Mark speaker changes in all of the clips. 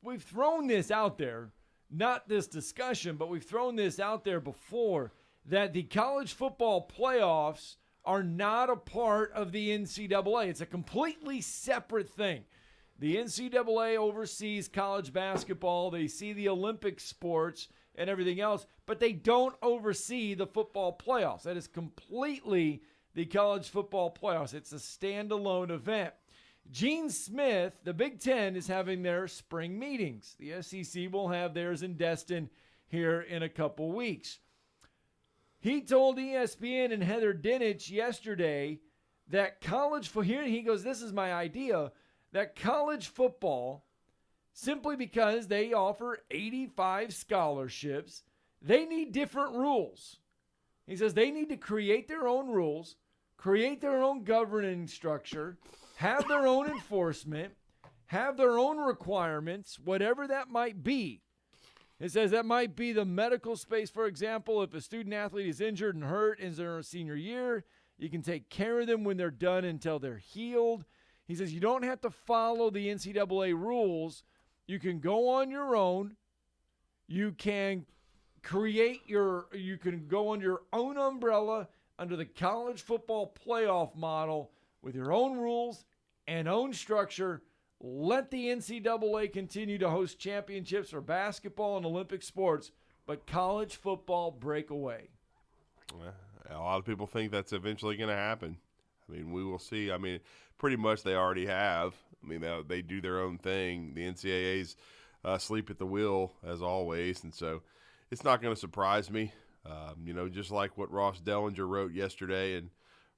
Speaker 1: we've thrown this out there, not this discussion, but we've thrown this out there before, that the college football playoffs are not a part of the NCAA. It's a completely separate thing. The NCAA oversees college basketball. They see the Olympic sports and everything else, but they don't oversee the football playoffs. That is completely the college football playoffs. It's a standalone event. Gene Smith, the Big Ten, is having their spring meetings. The SEC will have theirs in Destin here in a couple weeks. He told ESPN and Heather Dinich yesterday that here he goes, this is my idea, that college football, simply because they offer 85 scholarships, they need different rules. He says they need to create their own rules, create their own governing structure, have their own enforcement, have their own requirements, whatever that might be. It says that might be the medical space, for example. If a student athlete is injured and hurt in their senior year, you can take care of them when they're done until they're healed. He says you don't have to follow the NCAA rules. You can go on your own. You can you can go under your own umbrella under the college football playoff model with your own rules and own structure. Let the NCAA continue to host championships for basketball and Olympic sports, but college football break away.
Speaker 2: A lot of people think that's eventually going to happen. I mean, we will see. I mean, pretty much they already have. I mean, they do their own thing. The NCAA's sleep at the wheel, as always, and so it's not going to surprise me. Just like what Ross Dellinger wrote yesterday, and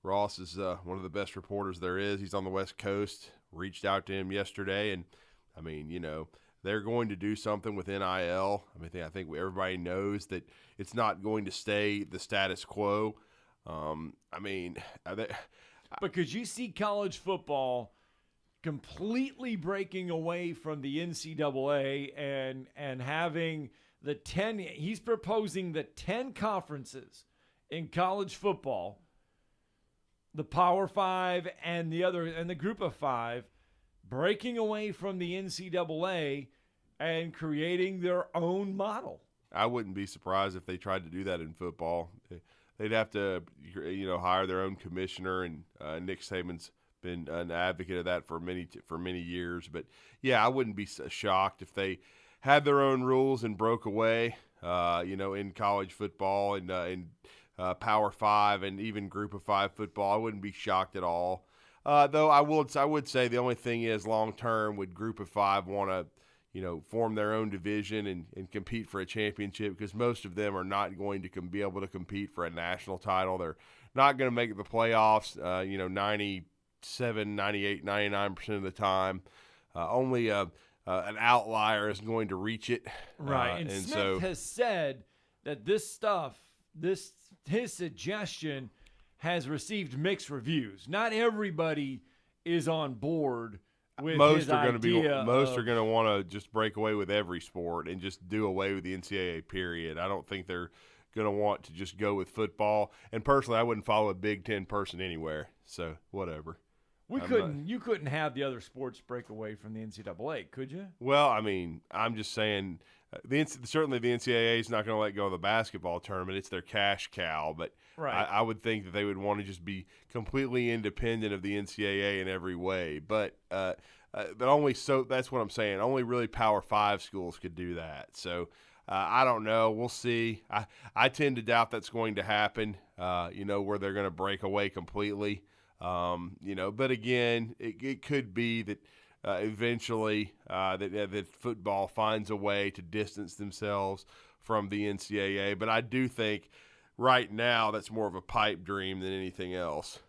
Speaker 2: Ross is one of the best reporters there is. He's on the West Coast. Reached out to him yesterday, and I mean, they're going to do something with NIL. I think everybody knows that it's not going to stay the status quo.
Speaker 1: But could you see college football completely breaking away from the NCAA and having the 10? He's proposing the 10 conferences in college football, the Power Five and the Group of Five, breaking away from the NCAA and creating their own model.
Speaker 2: I wouldn't be surprised if they tried to do that in football. They'd have to, hire their own commissioner, and Nick Saban's been an advocate of that for many years. But yeah, I wouldn't be shocked if they had their own rules and broke away. In college football and Power Five and even Group of Five football, I wouldn't be shocked at all. Though I would say the only thing is, long term, would Group of Five want to, form their own division and compete for a championship? Because most of them are not going to be able to compete for a national title. They're not going to make the playoffs, 97, 98, 99% of the time. Only an outlier is going to reach it.
Speaker 1: Right. And Smith has said that his suggestion has received mixed reviews. Not everybody is on board with his idea.
Speaker 2: Most are going to want to just break away with every sport and just do away with the NCAA, period. I don't think they're going to want to just go with football. And personally, I wouldn't follow a Big Ten person anywhere. So whatever.
Speaker 1: You couldn't have the other sports break away from the NCAA, could you?
Speaker 2: Well, I mean, I'm just saying, certainly the NCAA is not going to let go of the basketball tournament. It's their cash cow. But
Speaker 1: right.
Speaker 2: I would think that they would want to just be completely independent of the NCAA in every way. But only so. That's what I'm saying. Only really Power Five schools could do that. So I don't know. We'll see. I tend to doubt that's going to happen. Where they're going to break away completely. But again, it could be that eventually that football finds a way to distance themselves from the NCAA. But I do think right now that's more of a pipe dream than anything else.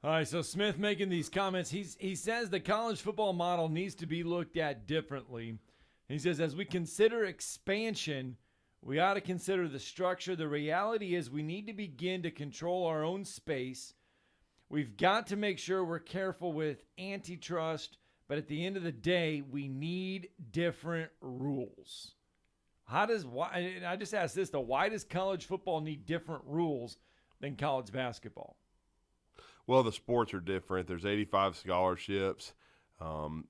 Speaker 1: All right, so Smith making these comments, he says the college football model needs to be looked at differently. He says, as we consider expansion, we ought to consider the structure. The reality is we need to begin to control our own space. We've got to make sure we're careful with antitrust, but at the end of the day, we need different rules. I just asked this, though, why does college football need different rules than college basketball?
Speaker 2: Well, the sports are different. There's 85 scholarships.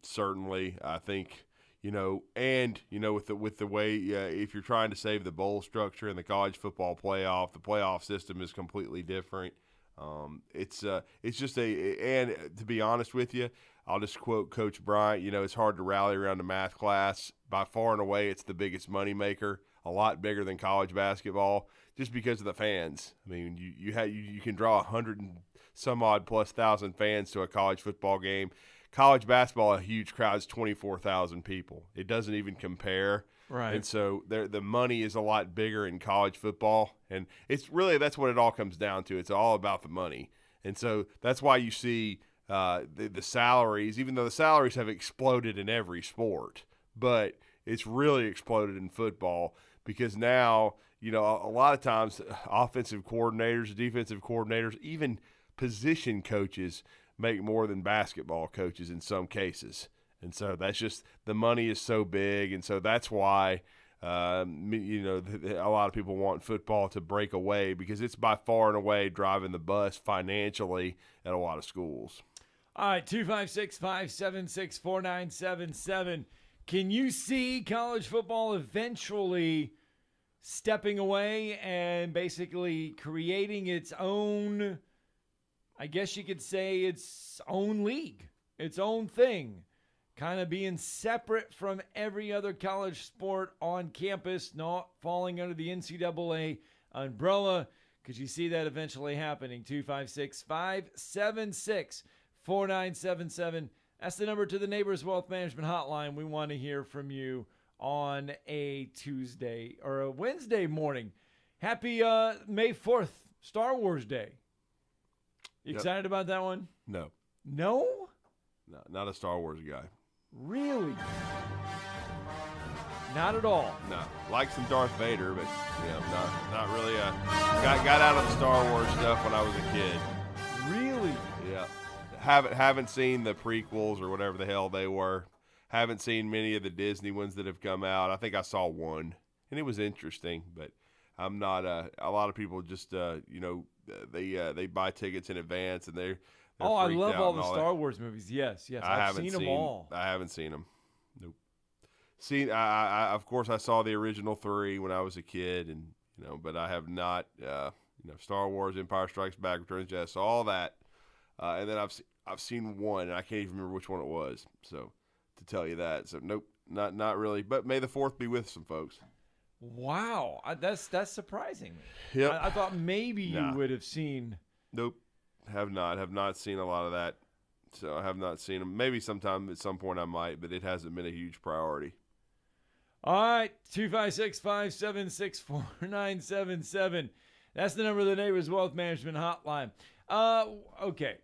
Speaker 2: Certainly, I think, with the way if you're trying to save the bowl structure in the college football playoff, the playoff system is completely different. It's just and to be honest with you, I'll just quote Coach Bryant. It's hard to rally around a math class. By far and away, it's the biggest moneymaker, a lot bigger than college basketball, just because of the fans. I mean, you can draw 100 and some odd plus thousand fans to a college football game. College basketball, a huge crowd is 24,000 people. It doesn't even compare.
Speaker 1: Right.
Speaker 2: And so the money is a lot bigger in college football. And that's what it all comes down to. It's all about the money. And so that's why you see the salaries, even though the salaries have exploded in every sport, but it's really exploded in football because now, a lot of times offensive coordinators, defensive coordinators, even position coaches make more than basketball coaches in some cases. And so that's just the money is so big, and so that's why a lot of people want football to break away because it's by far and away driving the bus financially at a lot of schools.
Speaker 1: All right, 256-576-4977. Can you see college football eventually stepping away and basically creating its own, I guess you could say, its own league, its own thing? Kind of being separate from every other college sport on campus, not falling under the NCAA umbrella. Could you see that eventually happening? 256-576-4977. That's the number to the Neighbors Wealth Management Hotline. We want to hear from you on a Tuesday or a Wednesday morning. Happy May 4th, Star Wars Day. You excited about that one?
Speaker 2: No.
Speaker 1: No?
Speaker 2: No, not a Star Wars guy.
Speaker 1: Really? Not at all.
Speaker 2: No, like some Darth Vader, but not really. Got out of the Star Wars stuff when I was a kid.
Speaker 1: Really?
Speaker 2: Yeah. Haven't seen the prequels or whatever the hell they were. Haven't seen many of the Disney ones that have come out. I think I saw one, and it was interesting, but I'm not. A lot of people just they buy tickets in advance and they're
Speaker 1: I love all the
Speaker 2: all
Speaker 1: Star Wars movies. Yes, I've seen them all.
Speaker 2: I haven't seen them. Nope. Of course, I saw the original 3 when I was a kid, and but I have not. Star Wars, Empire Strikes Back, Return of the Jedi, so all that, and then I've seen one, and I can't even remember which one it was. So to tell you that, so nope, not really. But May the 4th be with some folks.
Speaker 1: Wow, that's surprising.
Speaker 2: Yep.
Speaker 1: I thought maybe you would have seen.
Speaker 2: Nope. Have not seen a lot of that, so I have not seen them. Maybe sometime at some point I might, but it hasn't been a huge priority.
Speaker 1: All right, 256-576-4977. That's the number of the Neighbors Wealth Management Hotline. Okay,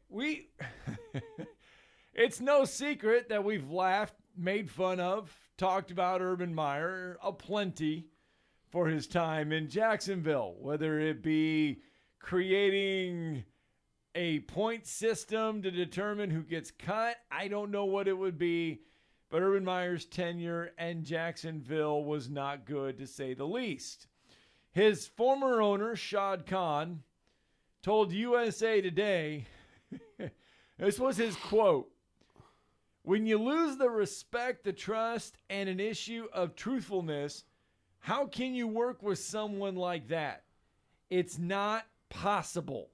Speaker 1: it's no secret that we've laughed, made fun of, talked about Urban Meyer aplenty for his time in Jacksonville, whether it be creating a point system to determine who gets cut. I don't know what it would be, but Urban Meyer's tenure in Jacksonville was not good, to say the least. His former owner, Shad Khan, told USA Today, this was his quote, "When you lose the respect, the trust, and an issue of truthfulness, how can you work with someone like that? It's not possible."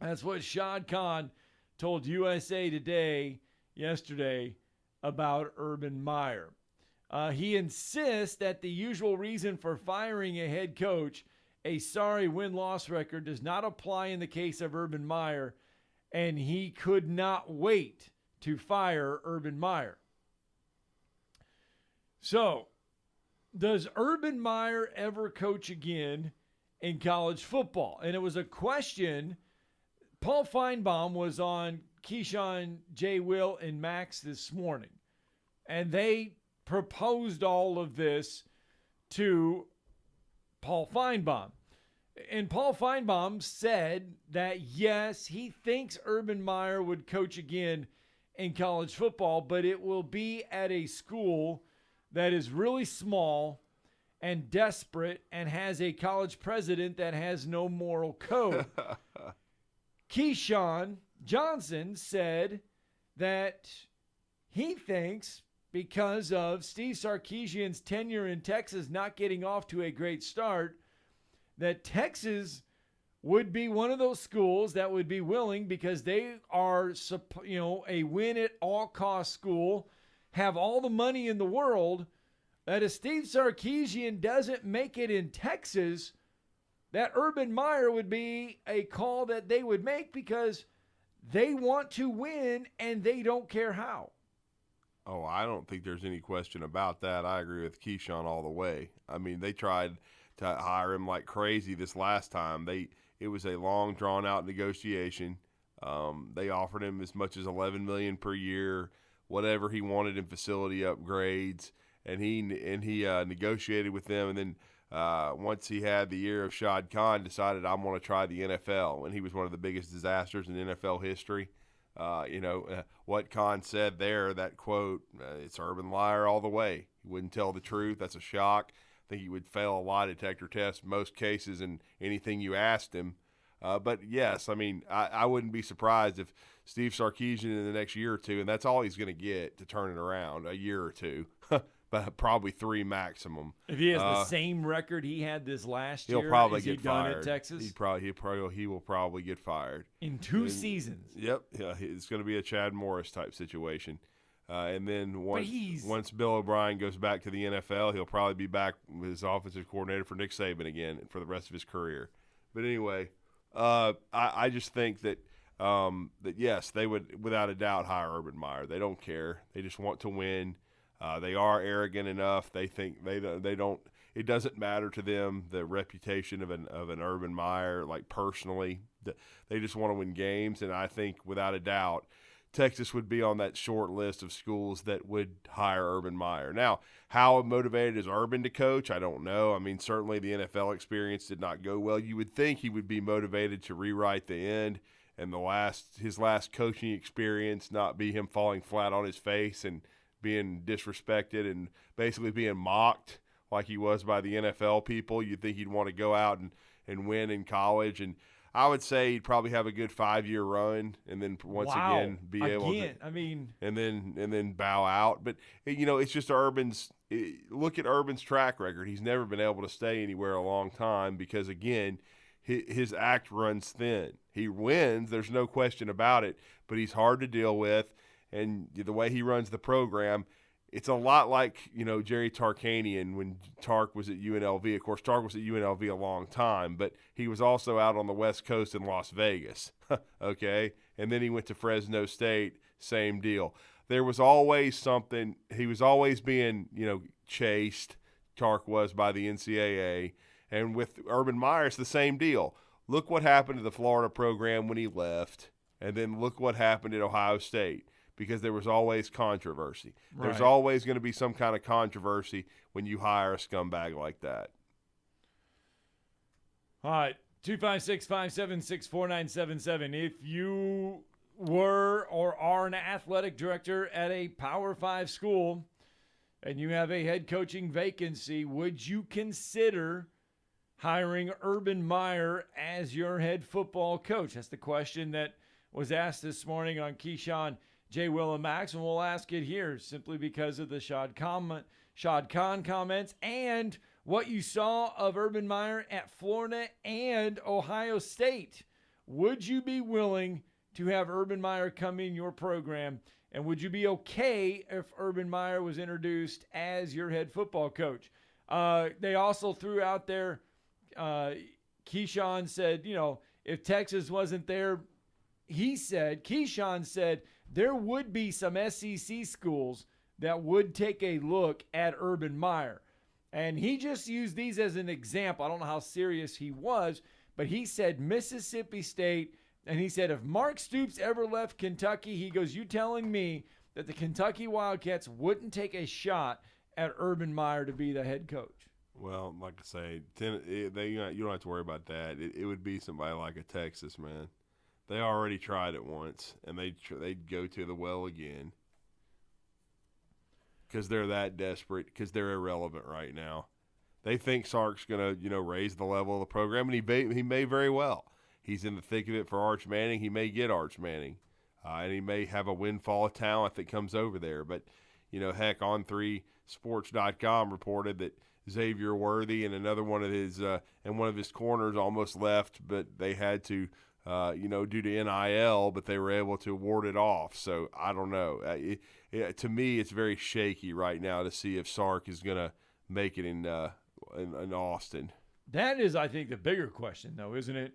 Speaker 1: That's what Shad Khan told USA Today yesterday about Urban Meyer. He insists that the usual reason for firing a head coach, a sorry win-loss record, does not apply in the case of Urban Meyer, and he could not wait to fire Urban Meyer. So, does Urban Meyer ever coach again in college football? And it was a question. Paul Feinbaum was on Keyshawn, J. Will, and Max this morning, and they proposed all of this to Paul Feinbaum. And Paul Feinbaum said that, yes, he thinks Urban Meyer would coach again in college football, but it will be at a school that is really small and desperate and has a college president that has no moral code. Keyshawn Johnson said that he thinks because of Steve Sarkisian's tenure in Texas not getting off to a great start, that Texas would be one of those schools that would be willing, because they are, a win at all cost school, have all the money in the world, that if Steve Sarkisian doesn't make it in Texas, that Urban Meyer would be a call that they would make, because they want to win and they don't care how.
Speaker 2: Oh, I don't think there's any question about that. I agree with Keyshawn all the way. I mean, they tried to hire him like crazy this last time. It was a long, drawn-out negotiation. They offered him as much as $11 million per year, whatever he wanted in facility upgrades, and he negotiated with them. And then once he had the year of Shad Khan, decided, I'm going to try the NFL, and he was one of the biggest disasters in NFL history. What Khan said there, that quote, it's Urban Meyer all the way. He wouldn't tell the truth. That's a shock. I think he would fail a lie detector test in most cases in anything you asked him. But yes, I mean, I wouldn't be surprised if Steve Sarkisian in the next year or two, and that's all he's going to get to turn it around, a year or two, but probably 3 maximum.
Speaker 1: If he has the same record he had this last year,
Speaker 2: he'll probably
Speaker 1: is
Speaker 2: get
Speaker 1: he done
Speaker 2: fired.
Speaker 1: at Texas?
Speaker 2: He will probably get fired
Speaker 1: In 2 seasons.
Speaker 2: Yep, yeah, it's going to be a Chad Morris type situation. And then once Bill O'Brien goes back to the NFL, he'll probably be back with his offensive coordinator for Nick Saban again for the rest of his career. But anyway, I just think that yes, they would without a doubt hire Urban Meyer. They don't care. They just want to win. They are arrogant enough. They think they don't. It doesn't matter to them the reputation of an Urban Meyer, like personally. They just want to win games, and I think without a doubt, Texas would be on that short list of schools that would hire Urban Meyer. Now, how motivated is Urban to coach? I don't know. I mean, certainly the NFL experience did not go well. You would think he would be motivated to rewrite the end, and his last coaching experience not be him falling flat on his face and being disrespected and basically being mocked like he was by the NFL people. You'd think he'd want to go out and win in college. And I would say he'd probably have a good 5-year run, and then once again be able to, and then bow out. But it's just look at Urban's track record. He's never been able to stay anywhere a long time because again, his act runs thin. He wins, there's no question about it, but he's hard to deal with, and the way he runs the program. It's a lot like, Jerry Tarkanian when Tark was at UNLV. Of course, Tark was at UNLV a long time, but he was also out on the West Coast in Las Vegas, okay? And then he went to Fresno State, same deal. There was always something. He was always being, chased, Tark was, by the NCAA. And with Urban Meyer, it's the same deal. Look what happened to the Florida program when he left, and then look what happened at Ohio State. Because there was always controversy. Right. There's always going to be some kind of controversy when you hire a scumbag like that.
Speaker 1: All right, 256-576-4977. If you were or are an athletic director at a Power 5 school and you have a head coaching vacancy, would you consider hiring Urban Meyer as your head football coach? That's the question that was asked this morning on Keyshawn, J. Will, and Max, and we'll ask it here simply because of the Shad Khan comments and what you saw of Urban Meyer at Florida and Ohio State. Would you be willing to have Urban Meyer come in your program, and would you be okay if Urban Meyer was introduced as your head football coach? They also threw out there, Keyshawn said, if Texas wasn't there, Keyshawn said, there would be some SEC schools that would take a look at Urban Meyer. And he just used these as an example. I don't know how serious he was, but he said Mississippi State, and he said if Mark Stoops ever left Kentucky, he goes, you telling me that the Kentucky Wildcats wouldn't take a shot at Urban Meyer to be the head coach?
Speaker 2: Well, like I say, you don't have to worry about that. It would be somebody like a Texas, man. They already tried it once, and they'd go to the well again because they're that desperate, because they're irrelevant right now. They think Sark's going to, raise the level of the program, and he may very well. He's in the thick of it for Arch Manning. He may get Arch Manning, and he may have a windfall of talent that comes over there. But, heck, On3Sports.com reported that Xavier Worthy and another one of his corners almost left, but they had to, due to NIL, but they were able to ward it off. So I don't know. To me, it's very shaky right now to see if Sark is going to make it in Austin.
Speaker 1: That is, I think, the bigger question, though, isn't it?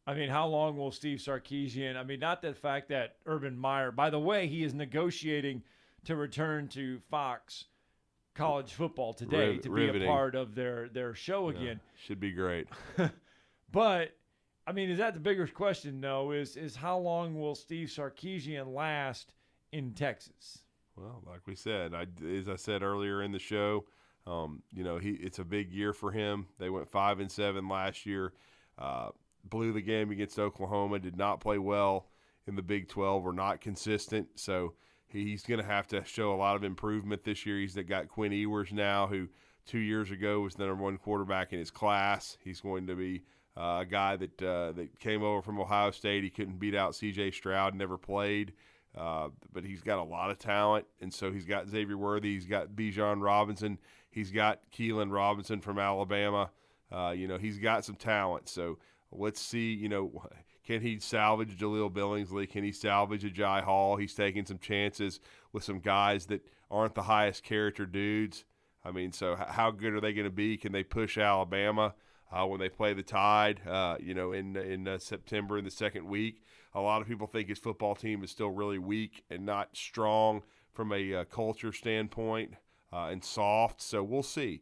Speaker 1: I mean, how long will Steve Sarkisian – I mean, not the fact that Urban Meyer – by the way, he is negotiating to return to Fox College Football today to be a part of their show again.
Speaker 2: Should be great.
Speaker 1: But, I mean, is that the bigger question, though, is how long will Steve Sarkisian last in Texas?
Speaker 2: Well, like we said, as I said earlier in the show, it's a big year for him. They went 5-7 last year. Blew the game against Oklahoma, did not play well in the Big 12, were not consistent. So he's going to have to show a lot of improvement this year. He's got Quinn Ewers now, who 2 years ago was the number one quarterback in his class. He's going to be a guy that came over from Ohio State. He couldn't beat out C.J. Stroud, never played. But he's got a lot of talent, and so he's got Xavier Worthy. He's got Bijan Robinson. He's got Keelan Robinson from Alabama. He's got some talent. So let's see, can he salvage Jaleel Billingsley? Can he salvage Ajay Hall? He's taking some chances with some guys that aren't the highest character dudes. I mean, so how good are they going to be? Can they push Alabama when they play the Tide, in September in the second week? A lot of people think his football team is still really weak and not strong from a culture standpoint and soft. So we'll see.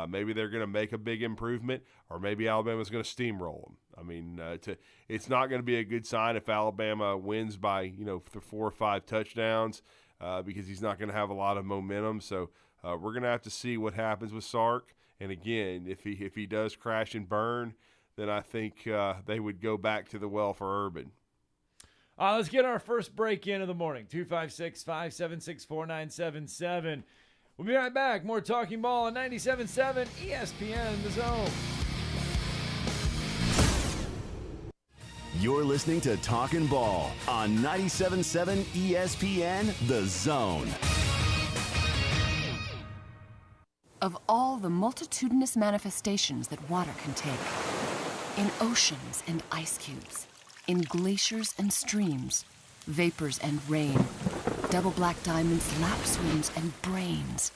Speaker 2: Maybe they're going to make a big improvement, or maybe Alabama's going to steamroll them. I mean, it's not going to be a good sign if Alabama wins by 4 or 5 touchdowns because he's not going to have a lot of momentum. So we're going to have to see what happens with Sark. And again, if he does crash and burn, then I think they would go back to the well for Urban.
Speaker 1: Let's get our first break in of the morning. 256-576-4977. We'll be right back. More Talking Ball on 97.7 ESPN The Zone.
Speaker 3: You're listening to Talkin Ball on 97.7 ESPN The Zone.
Speaker 4: Of all the multitudinous manifestations that water can take, in oceans and ice cubes, in glaciers and streams, vapors and rain, double black diamonds, lap swims, and brains.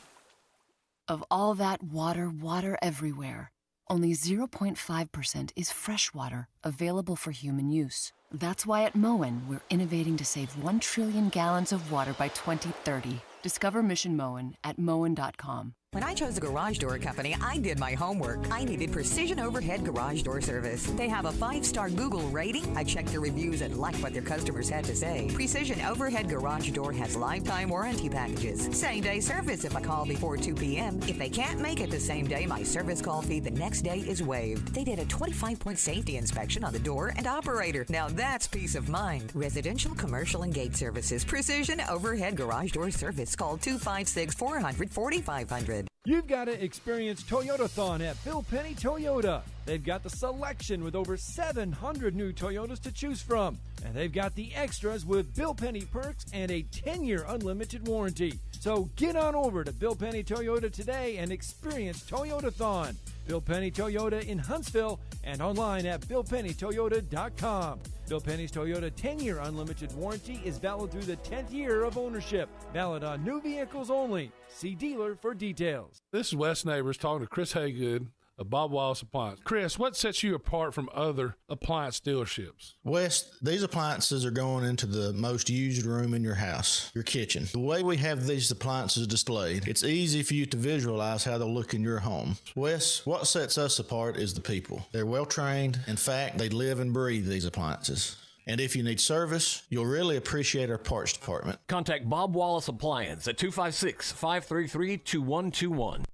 Speaker 4: Of all that water everywhere, only 0.5% is fresh water available for human use. That's why at Moen, we're innovating to save 1 trillion gallons of water by 2030. Discover Mission Moen at moen.com.
Speaker 5: When I chose a garage door company, I did my homework. I needed Precision Overhead Garage Door Service. They have a 5-star Google rating. I checked their reviews and liked what their customers had to say. Precision Overhead Garage Door has lifetime warranty packages. Same-day service if I call before 2 p.m. If they can't make it the same day, my service call fee the next day is waived. They did a 25-point safety inspection on the door and operator. Now that's peace of mind. Residential, commercial, and gate services. Precision Overhead Garage Door Service. Call 256-400-4500.
Speaker 1: You've got to experience Toyotathon at Bill Penny Toyota. They've got the selection with over 700 new Toyotas to choose from. And they've got the extras with Bill Penny perks and a 10-year unlimited warranty. So get on over to Bill Penny Toyota today and experience Toyotathon. Bill Penny Toyota in Huntsville and online at BillPennyToyota.com. Bill Penny's Toyota 10-year unlimited warranty is valid through the 10th year of ownership. Valid on new vehicles only. See dealer for details.
Speaker 6: This is Wes Neighbors talking to Chris Haygood of Bob Wallace Appliance. Chris, what sets you apart from other appliance dealerships?
Speaker 7: Wes, these appliances are going into the most used room in your house, your kitchen. The way we have these appliances displayed, it's easy for you to visualize how they'll look in your home. Wes, what sets us apart is the people. They're well trained. In fact, they live and breathe these appliances. And if you need service, you'll really appreciate our parts department.
Speaker 8: Contact Bob Wallace Appliance at 256-533-2121.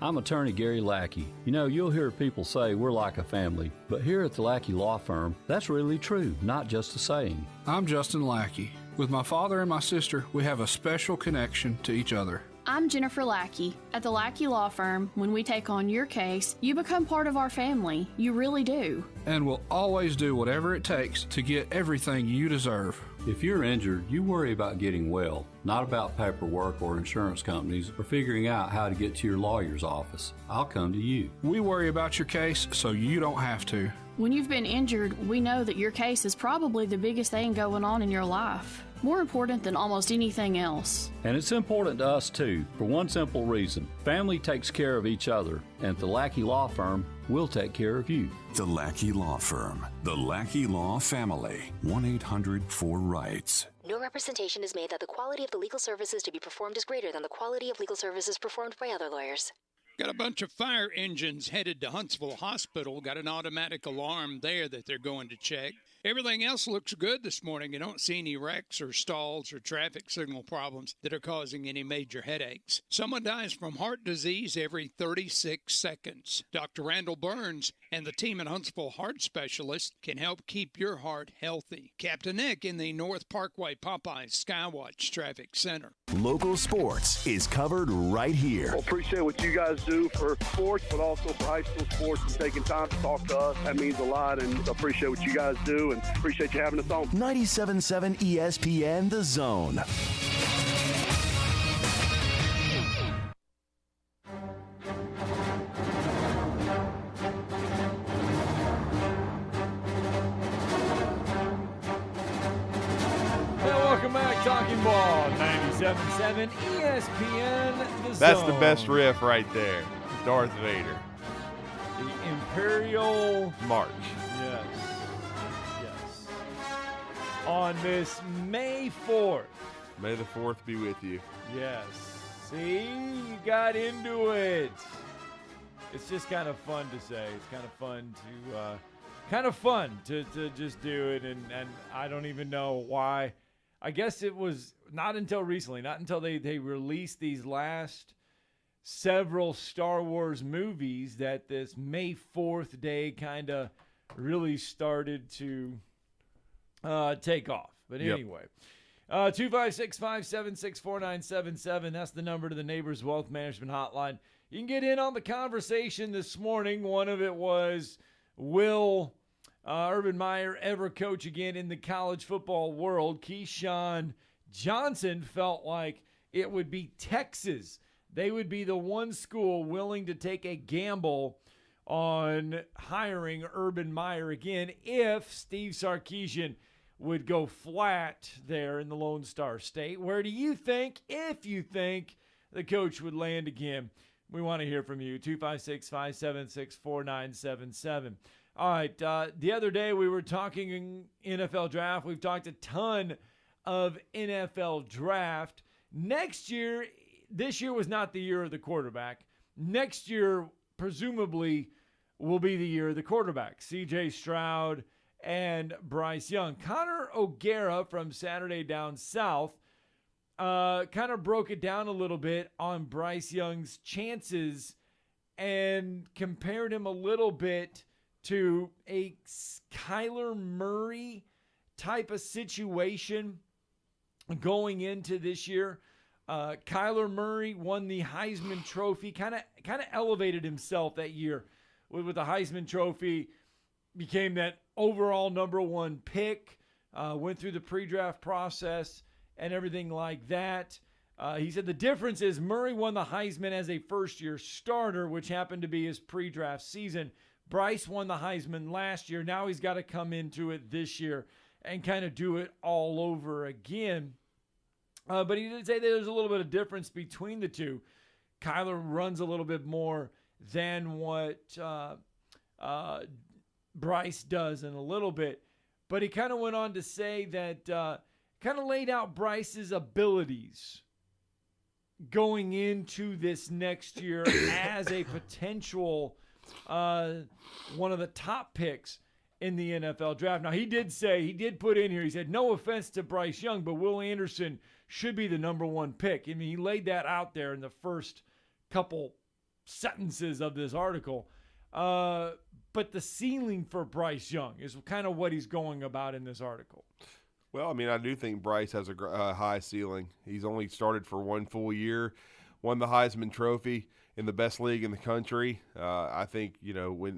Speaker 9: I'm attorney Gary Lackey. You know, you'll hear people say we're like a family, but here at the Lackey Law Firm, that's really true, not just a saying.
Speaker 10: I'm Justin Lackey. With my father and my sister, we have a special connection to each other.
Speaker 11: I'm Jennifer Lackey. At the Lackey Law Firm, when we take on your case, you become part of our family. You really do.
Speaker 10: And we'll always do whatever it takes to get everything you deserve.
Speaker 9: If you're injured, you worry about getting well, not about paperwork or insurance companies or figuring out how to get to your lawyer's office. I'll come to you.
Speaker 10: We worry about your case so you don't have to.
Speaker 11: When you've been injured, we know that your case is probably the biggest thing going on in your life. More important than almost anything else.
Speaker 9: And it's important to us too, for one simple reason. Family takes care of each other, and at the Lackey Law Firm, we'll take care of you.
Speaker 12: The Lackey Law Firm. The Lackey Law Family. 1-800-4RIGHTS.
Speaker 13: No representation is made that the quality of the legal services to be performed is greater than the quality of legal services performed by other lawyers.
Speaker 14: Got a bunch of fire engines headed to Huntsville Hospital. Got an automatic alarm there that they're going to check. Everything else looks good this morning. You don't see any wrecks or stalls or traffic signal problems that are causing any major headaches. Someone dies from heart disease every 36 seconds. Dr. Randall Burns and the team at Huntsville Heart Specialists can help keep your heart healthy. Captain Nick in the North Parkway Popeyes Skywatch Traffic Center.
Speaker 3: Local sports is covered right here.
Speaker 15: Well, appreciate what you guys do for sports, but also for high school sports and taking time to talk to us. That means a lot, and appreciate what you guys do and appreciate you having us on.
Speaker 3: 97.7 ESPN The Zone.
Speaker 1: Welcome back, Talkin Ball, 97.7 ESPN The Zone.
Speaker 2: That's the best riff right there. Darth Vader.
Speaker 1: The Imperial
Speaker 2: March.
Speaker 1: Yes. Yes. On this May 4th.
Speaker 2: May the 4th be with you.
Speaker 1: Yes. See, you got into it. It's just kind of fun to say. It's kind of fun to just do it, and I don't even know why. I guess it was not until recently, not until they released these last several Star Wars movies that this May 4th day kind of really started to take off. But anyway, 256-576-4977. That's the number to the Neighbors Wealth Management Hotline. You can get in on the conversation this morning. One of it was, will Urban Meyer ever coach again in the college football world? Keyshawn Johnson felt like it would be Texas. They would be the one school willing to take a gamble on hiring Urban Meyer again if Steve Sarkisian would go flat there in the Lone Star State. Where do you think, if you think, the coach would land again? We want to hear from you. 256-576-4977. All right, the other day we were talking NFL draft. We've talked a ton of NFL draft. Next year, this year was not the year of the quarterback. Next year, presumably, will be the year of the quarterback. C.J. Stroud and Bryce Young. Connor O'Gara from Saturday Down South kind of broke it down a little bit on Bryce Young's chances and compared him a little bit to a Kyler Murray type of situation going into this year. Kyler Murray won the Heisman Trophy, kind of elevated himself that year with the Heisman Trophy, became that overall number one pick, went through the pre-draft process and everything like that. He said the difference is Murray won the Heisman as a first-year starter, which happened to be his pre-draft season. Bryce won the Heisman last year. Now he's got to come into it this year and kind of do it all over again. But he did say that there's a little bit of difference between the two. Kyler runs a little bit more than what Bryce does in a little bit. But he kind of went on to say that kind of laid out Bryce's abilities going into this next year as a potential one of the top picks in the NFL draft. Now, he did put in here, he said, no offense to Bryce Young, but Will Anderson should be the number one pick. I mean, he laid that out there in the first couple sentences of this article. But the ceiling for Bryce Young is kind of what he's going about in this article.
Speaker 2: Well, I mean, I do think Bryce has a high ceiling. He's only started for one full year, won the Heisman Trophy in the best league in the country. I think,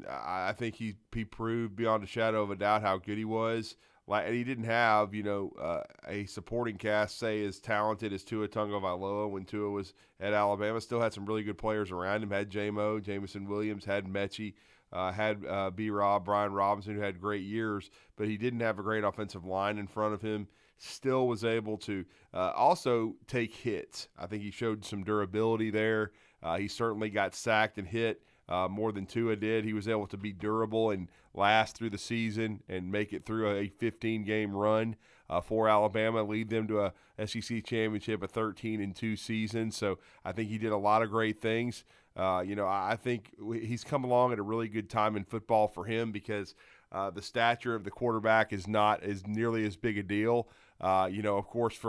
Speaker 2: I think he proved beyond a shadow of a doubt how good he was and he didn't have, a supporting cast, say, as talented as Tua Tagovailoa when Tua was at Alabama. Still had some really good players around him. Had J-Mo, Jameson Williams, had Mechie, had B-Rob, Brian Robinson, who had great years, but he didn't have a great offensive line in front of him. Still was able to also take hits. I think he showed some durability there. He certainly got sacked and hit more than Tua did. He was able to be durable and last through the season and make it through a 15-game run for Alabama, lead them to a SEC championship, a 13-2 season. So I think he did a lot of great things. I think he's come along at a really good time in football for him because the stature of the quarterback is not as nearly as big a deal. Of course,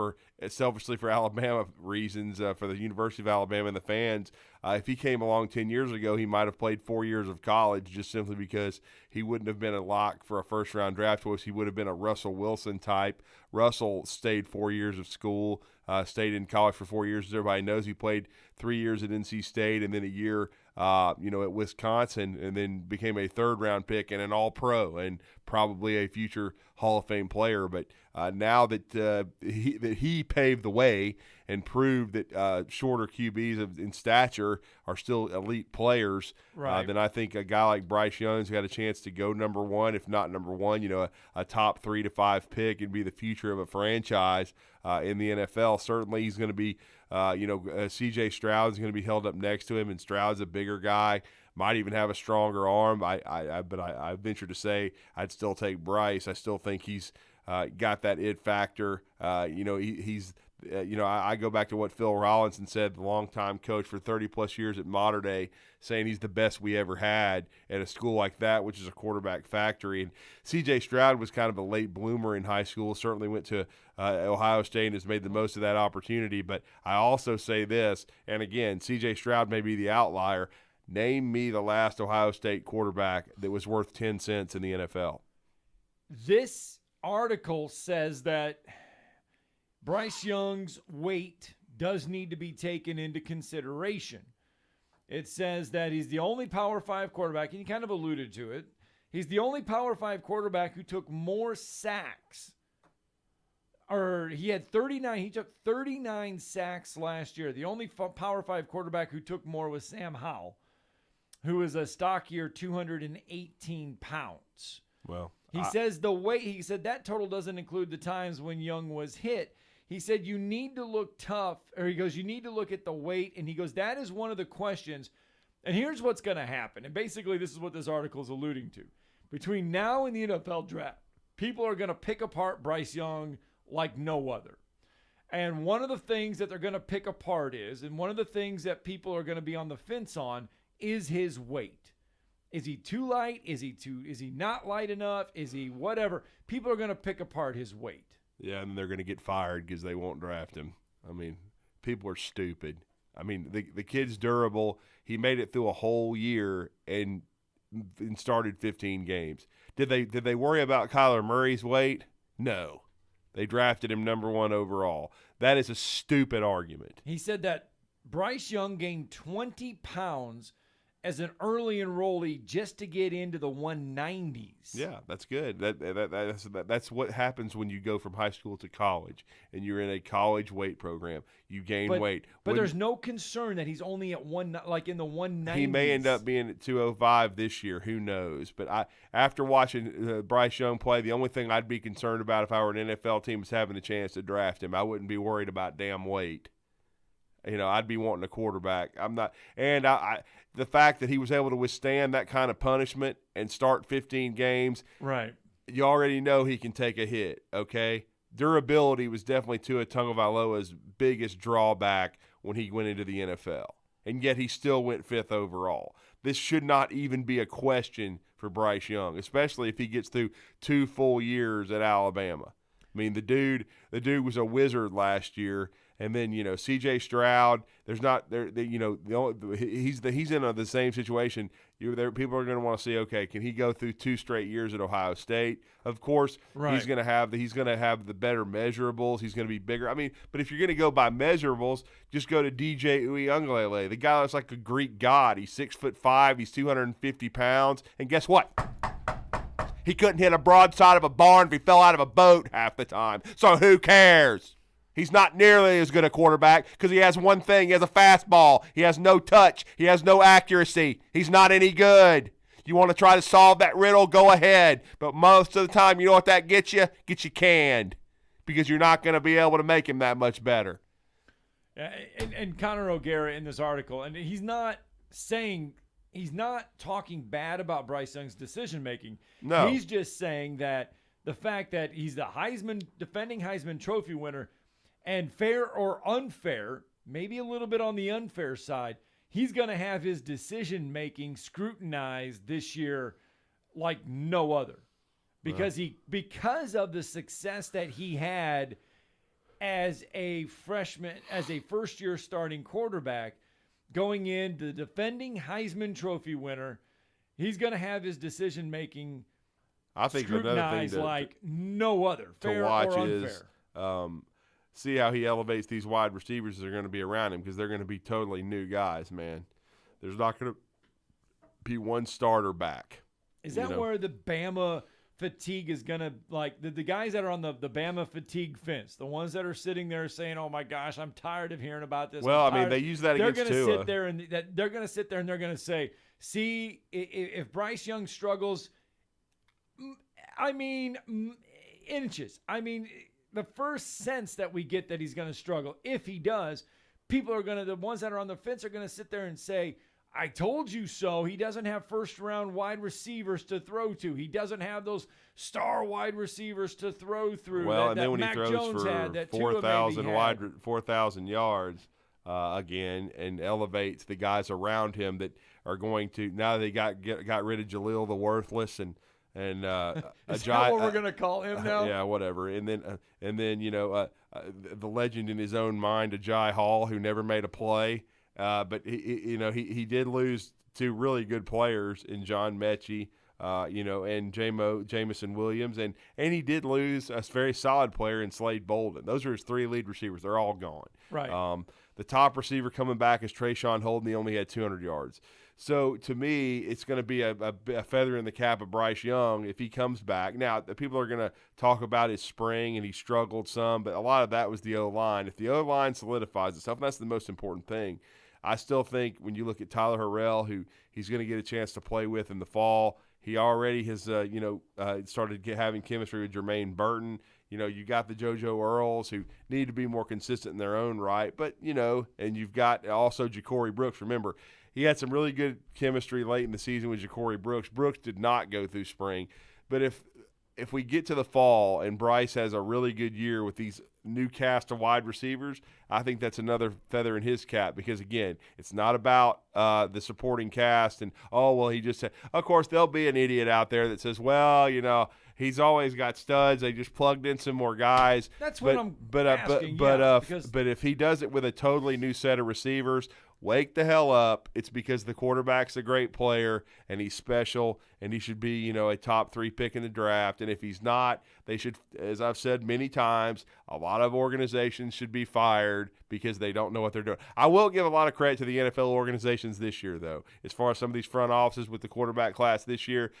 Speaker 2: selfishly for Alabama reasons, for the University of Alabama and the fans, if he came along 10 years ago, he might have played 4 years of college just simply because he wouldn't have been a lock for a first-round draft choice. He would have been a Russell Wilson type. Russell stayed 4 years of school, stayed in college for 4 years. As everybody knows, he played 3 years at NC State and then a year at Wisconsin, and then became a third-round pick and an all-pro and probably a future Hall of Fame player. But now that he paved the way and proved that shorter QBs in stature are still elite players,
Speaker 1: right,
Speaker 2: then I think a guy like Bryce Young's got a chance to go number one, if not number one, a top 3 to 5 pick and be the future of a franchise in the NFL. Certainly he's going to be, C.J. Stroud's going to be held up next to him, and Stroud's a bigger guy, might even have a stronger arm. But I venture to say I'd still take Bryce. I still think he's got that it factor. I go back to what Phil Rollinson said, the longtime coach for 30-plus years at Mater Dei, saying he's the best we ever had at a school like that, which is a quarterback factory. And C.J. Stroud was kind of a late bloomer in high school, certainly went to Ohio State and has made the most of that opportunity. But I also say this, and again, C.J. Stroud may be the outlier. Name me the last Ohio State quarterback that was worth 10 cents in the NFL.
Speaker 1: This article says that Bryce Young's weight does need to be taken into consideration. It says that he's the only Power 5 quarterback, and you kind of alluded to it. He's the only Power 5 quarterback who took more sacks. He took 39 sacks last year. The only Power 5 quarterback who took more was Sam Howell, who is a stockier 218 pounds.
Speaker 2: Well,
Speaker 1: he said that total doesn't include the times when Young was hit. He said you need to look tough, or he goes, you need to look at the weight, and he goes, that is one of the questions. And here's what's going to happen. And basically this is what this article is alluding to. Between now and the NFL draft, people are going to pick apart Bryce Young like no other. And one of the things that they're going to pick apart and one of the things that people are going to be on the fence on is his weight. Is he too light? Is he not light enough? Is he whatever? People are going to pick apart his weight.
Speaker 2: Yeah, and they're going to get fired because they won't draft him. I mean, people are stupid. I mean, the kid's durable. He made it through a whole year and started 15 games. Did they worry about Kyler Murray's weight? No. They drafted him number 1 overall. That is a stupid argument.
Speaker 1: He said that Bryce Young gained 20 pounds as an early enrollee just to get into the 190s.
Speaker 2: Yeah, that's good. That's what happens when you go from high school to college and you're in a college weight program. You gain weight.
Speaker 1: But there's no concern that he's only at in the 190s.
Speaker 2: He may end up being at 205 this year. Who knows? But after watching Bryce Young play, the only thing I'd be concerned about if I were an NFL team is having a chance to draft him. I wouldn't be worried about damn weight. I'd be wanting a quarterback. I'm not, and the fact that he was able to withstand that kind of punishment and start 15 games,
Speaker 1: right?
Speaker 2: You already know he can take a hit. Okay, durability was definitely Tua Tagovailoa's biggest drawback when he went into the NFL, and yet he still went 5th overall. This should not even be a question for Bryce Young, especially if he gets through 2 full years at Alabama. I mean, the dude was a wizard last year. And then, C.J. Stroud, he's in the same situation. People are going to want to see, okay, can he go through 2 straight years at Ohio State? Of course,
Speaker 1: right.
Speaker 2: He's going to have the better measurables. He's going to be bigger. I mean, but if you're going to go by measurables, just go to DJ Uiagalelei. The guy looks like a Greek god. He's 6'5". He's 250 pounds. And guess what? He couldn't hit a broadside of a barn if he fell out of a boat half the time. So who cares? He's not nearly as good a quarterback because he has one thing. He has a fastball. He has no touch. He has no accuracy. He's not any good. You want to try to solve that riddle, go ahead. But most of the time, you know what that gets you? Gets you canned because you're not going to be able to make him that much better.
Speaker 1: And Conor O'Gara in this article, and he's not talking bad about Bryce Young's decision-making.
Speaker 2: No.
Speaker 1: He's just saying that the fact that he's the defending Heisman Trophy winner, and fair or unfair, maybe a little bit on the unfair side, he's going to have his decision-making scrutinized this year like no other. Because of the success that he had as a freshman, as a first-year starting quarterback, going into the defending Heisman Trophy winner, he's going to have his decision-making scrutinized like no other, fair or unfair.
Speaker 2: See how he elevates these wide receivers that are going to be around him because they're going to be totally new guys, man. There's not going to be one starter back.
Speaker 1: Is that where the Bama fatigue is going to, like, the guys that are on the Bama fatigue fence, the ones that are sitting there saying, oh, my gosh, I'm tired of hearing about this.
Speaker 2: Well, I mean, they use that against Tua.
Speaker 1: They're going to sit there and they're going to say, see, if Bryce Young struggles, I mean, inches. I mean, the first sense that we get that he's going to struggle, if he does, the ones that are on the fence are going to sit there and say, I told you so. He doesn't have first-round wide receivers to throw to. He doesn't have those star wide receivers to throw through.
Speaker 2: Well, and
Speaker 1: that
Speaker 2: then when
Speaker 1: Mac
Speaker 2: he throws
Speaker 1: Jones
Speaker 2: for
Speaker 1: had,
Speaker 2: 4,000 yards again, and elevates the guys around him that are going to, now they got rid of Jaleel the Worthless and
Speaker 1: is that what we're going to call him now?
Speaker 2: Yeah, whatever. And then the legend in his own mind, Ajay Hall, who never made a play. But he did lose two really good players in John Mechie, and Jamison Williams, and he did lose a very solid player in Slade Bolden. Those are his three lead receivers. They're all gone.
Speaker 1: Right.
Speaker 2: The top receiver coming back is Trayshawn Holden. He only had 200 yards. So to me, it's going to be a feather in the cap of Bryce Young if he comes back. Now, the people are going to talk about his spring and he struggled some, but a lot of that was the O-line. If the O-line solidifies itself, and that's the most important thing. I still think when you look at Tyler Harrell, who he's going to get a chance to play with in the fall, he already has, started having chemistry with Jermaine Burton. You got the JoJo Earls who need to be more consistent in their own right, but, and you've got also Ja'Cory Brooks. Remember, he had some really good chemistry late in the season with Ja'Cory Brooks. Brooks did not go through spring, but if we get to the fall and Bryce has a really good year with these new cast of wide receivers, I think that's another feather in his cap because, again, it's not about the supporting cast and, he just said – of course, there'll be an idiot out there that says, he's always got studs. They just plugged in some more guys.
Speaker 1: That's what I'm asking.
Speaker 2: But if he does it with a totally new set of receivers – wake the hell up. It's because the quarterback's a great player and he's special and he should be, a top 3 pick in the draft. And if he's not, they should, as I've said many times, a lot of organizations should be fired because they don't know what they're doing. I will give a lot of credit to the NFL organizations this year, though, as far as some of these front offices with the quarterback class this year.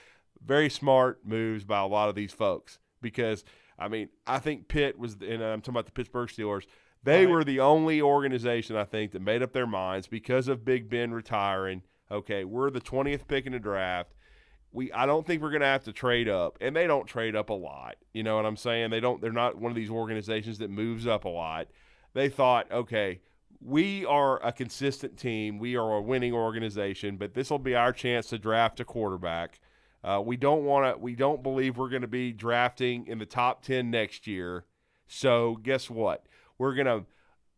Speaker 2: Very smart moves by a lot of these folks because, I think Pitt was, and I'm talking about the Pittsburgh Steelers, they were the only organization, I think, that made up their minds because of Big Ben retiring. Okay, we're the 20th pick in the draft. I don't think we're going to have to trade up, and they don't trade up a lot. You know what I'm saying? They're not one of these organizations that moves up a lot. They thought, okay, we are a consistent team. We are a winning organization, but this will be our chance to draft a quarterback. We don't believe we're going to be drafting in the top 10 next year. So guess what? We're going to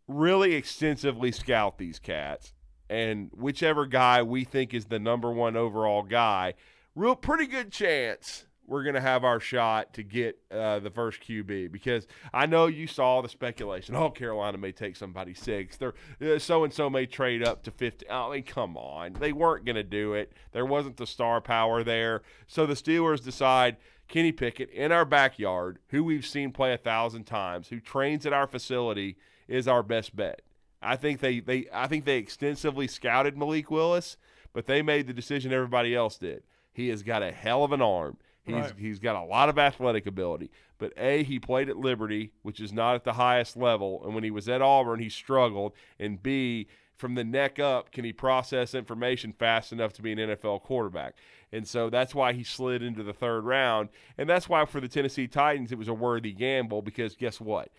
Speaker 2: really extensively scout these cats, and whichever guy we think is the number one overall guy, pretty good chance we're going to have our shot to get the first QB because I know you saw the speculation. Oh, Carolina may take somebody 6th. So-and-so may trade up to 50. Come on. They weren't going to do it. There wasn't the star power there. So the Steelers decide – Kenny Pickett in our backyard, who we've seen play 1,000 times, who trains at our facility, is our best bet. I think they extensively scouted Malik Willis, but they made the decision everybody else did. He has got a hell of an arm. He's got a lot of athletic ability. But, A, he played at Liberty, which is not at the highest level. And when he was at Auburn, he struggled. And, B, from the neck up, can he process information fast enough to be an NFL quarterback? And so that's why he slid into the third round. And that's why for the Tennessee Titans it was a worthy gamble because guess what?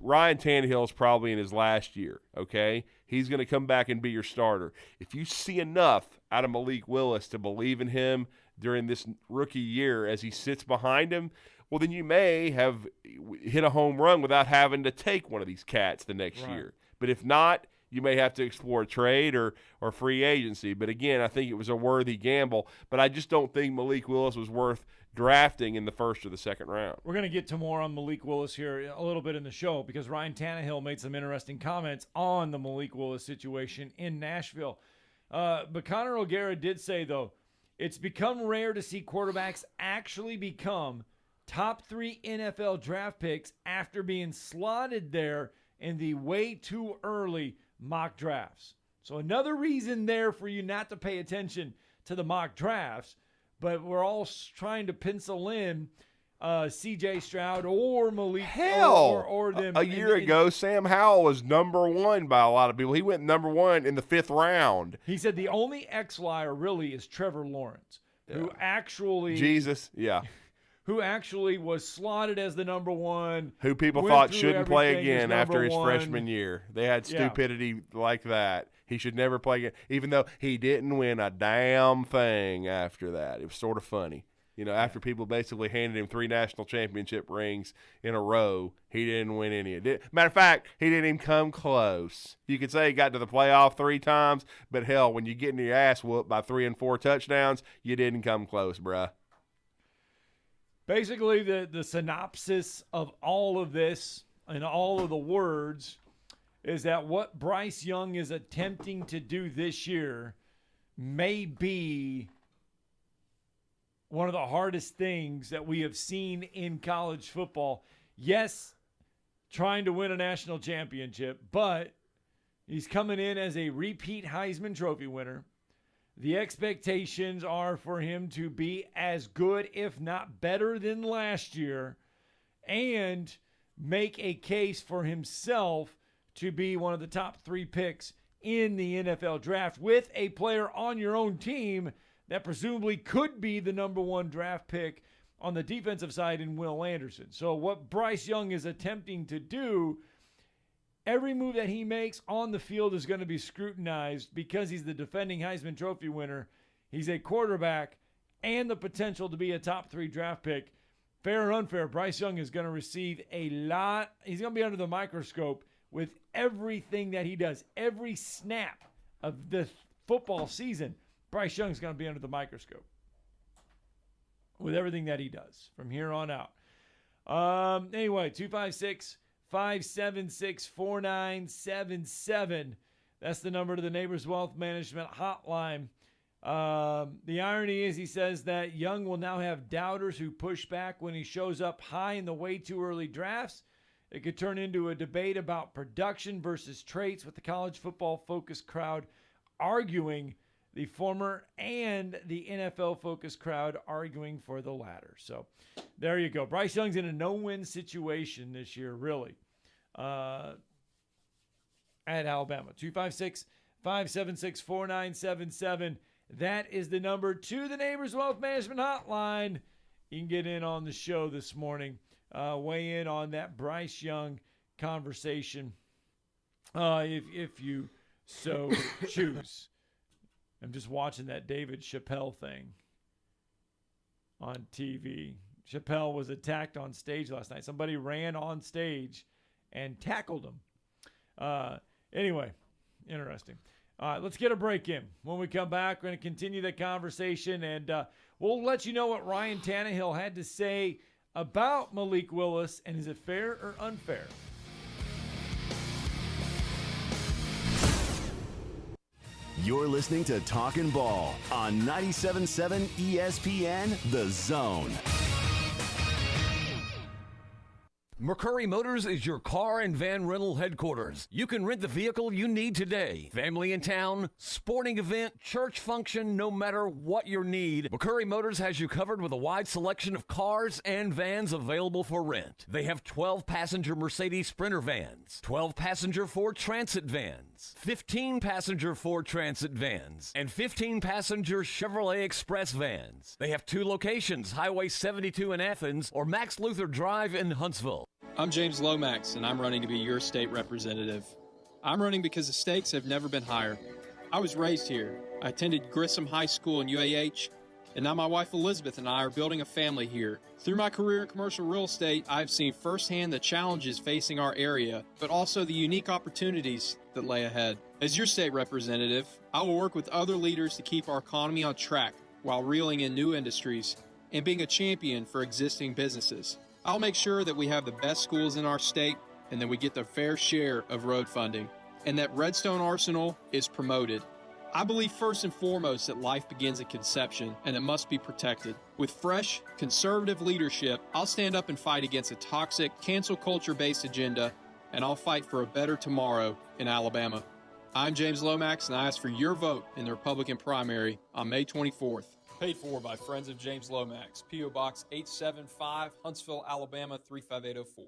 Speaker 2: Ryan Tannehill is probably in his last year, okay? He's going to come back and be your starter. If you see enough out of Malik Willis to believe in him during this rookie year as he sits behind him, well, then you may have hit a home run without having to take one of these cats the next year. But if not, you may have to explore trade or free agency. But, again, I think it was a worthy gamble. But I just don't think Malik Willis was worth drafting in the first or the second round.
Speaker 1: We're going to get to more on Malik Willis here a little bit in the show because Ryan Tannehill made some interesting comments on the Malik Willis situation in Nashville. But Conor O'Gara did say, though, it's become rare to see quarterbacks actually become top 3 NFL draft picks after being slotted there in the way too early mock drafts. So another reason there for you not to pay attention to the mock drafts, but we're all trying to pencil in C.J. Stroud or Malik. Or them.
Speaker 2: A year ago, Sam Howell was number 1 by a lot of people. He went number 1 in the 5th round.
Speaker 1: He said the only X-lier really is Trevor Lawrence, who actually who actually was slotted as the number 1.
Speaker 2: Who people thought shouldn't play again after his freshman year. They had stupidity like that. He should never play again, even though he didn't win a damn thing after that. It was sort of funny. After people basically handed him 3 national championship rings in a row, he didn't win any. Matter of fact, he didn't even come close. You could say he got to the playoff 3 times, but hell, when you get your ass whooped by 3 and 4 touchdowns, you didn't come close, bruh.
Speaker 1: Basically, the synopsis of all of this and all of the words is that what Bryce Young is attempting to do this year may be one of the hardest things that we have seen in college football. Yes, trying to win a national championship, but he's coming in as a repeat Heisman Trophy winner. The expectations are for him to be as good, if not better, than last year and make a case for himself to be one of the top 3 picks in the NFL draft with a player on your own team that presumably could be the number 1 draft pick on the defensive side in Will Anderson. So what Bryce Young is attempting to do, every move that he makes on the field is going to be scrutinized because he's the defending Heisman Trophy winner. He's a quarterback and the potential to be a top 3 draft pick. Fair or unfair, Bryce Young is going to receive a lot. He's going to be under the microscope with everything that he does. Every snap of the football season, Bryce Young is going to be under the microscope with everything that he does from here on out. Anyway, 256-576-4977. That's the number to the Neighbors Wealth Management hotline. The irony is he says that Young will now have doubters who push back when he shows up high in the way too early drafts. It could turn into a debate about production versus traits with the college football-focused crowd arguing the former and the NFL-focused crowd arguing for the latter. So there you go. Bryce Young's in a no-win situation this year, really, at Alabama. 256-576-4977. That is the number to the Neighbors Wealth Management hotline. You can get in on the show this morning. Weigh in on that Bryce Young conversation if you so choose. I'm just watching that David Chappelle thing on TV. Chappelle was attacked on stage last night. Somebody ran on stage and tackled him. Anyway, interesting. All right, let's get a break in. When we come back, we're going to continue the conversation, and we'll let you know what Ryan Tannehill had to say about Malik Willis, and is it fair or unfair?
Speaker 3: You're listening to Talkin Ball on 97.7 ESPN, The Zone.
Speaker 8: McCurry Motors is your car and van rental headquarters. You can rent the vehicle you need today. Family in town, sporting event, church function, no matter what your need, McCurry Motors has you covered with a wide selection of cars and vans available for rent. They have 12-passenger Mercedes Sprinter vans, 12-passenger Ford Transit vans, 15-passenger Ford Transit vans, and 15-passenger Chevrolet Express vans. They have 2 locations, Highway 72 in Athens or Max Luther Drive in Huntsville.
Speaker 16: I'm James Lomax, and I'm running to be your state representative. I'm running because the stakes have never been higher. I was raised here. I attended Grissom High School in UAH, and now my wife Elizabeth and I are building a family here. Through my career in commercial real estate, I've seen firsthand the challenges facing our area, but also the unique opportunities that lay ahead. As your state representative, I will work with other leaders to keep our economy on track while reeling in new industries and being a champion for existing businesses. I'll make sure that we have the best schools in our state and that we get the fair share of road funding and that Redstone Arsenal is promoted. I believe first and foremost that life begins at conception and it must be protected. With fresh, conservative leadership, I'll stand up and fight against a toxic, cancel culture-based agenda, and I'll fight for a better tomorrow in Alabama. I'm James Lomax, and I ask for your vote in the Republican primary on May 24th. Paid for by Friends of James Lomax, P.O. Box 875, Huntsville, Alabama 35804.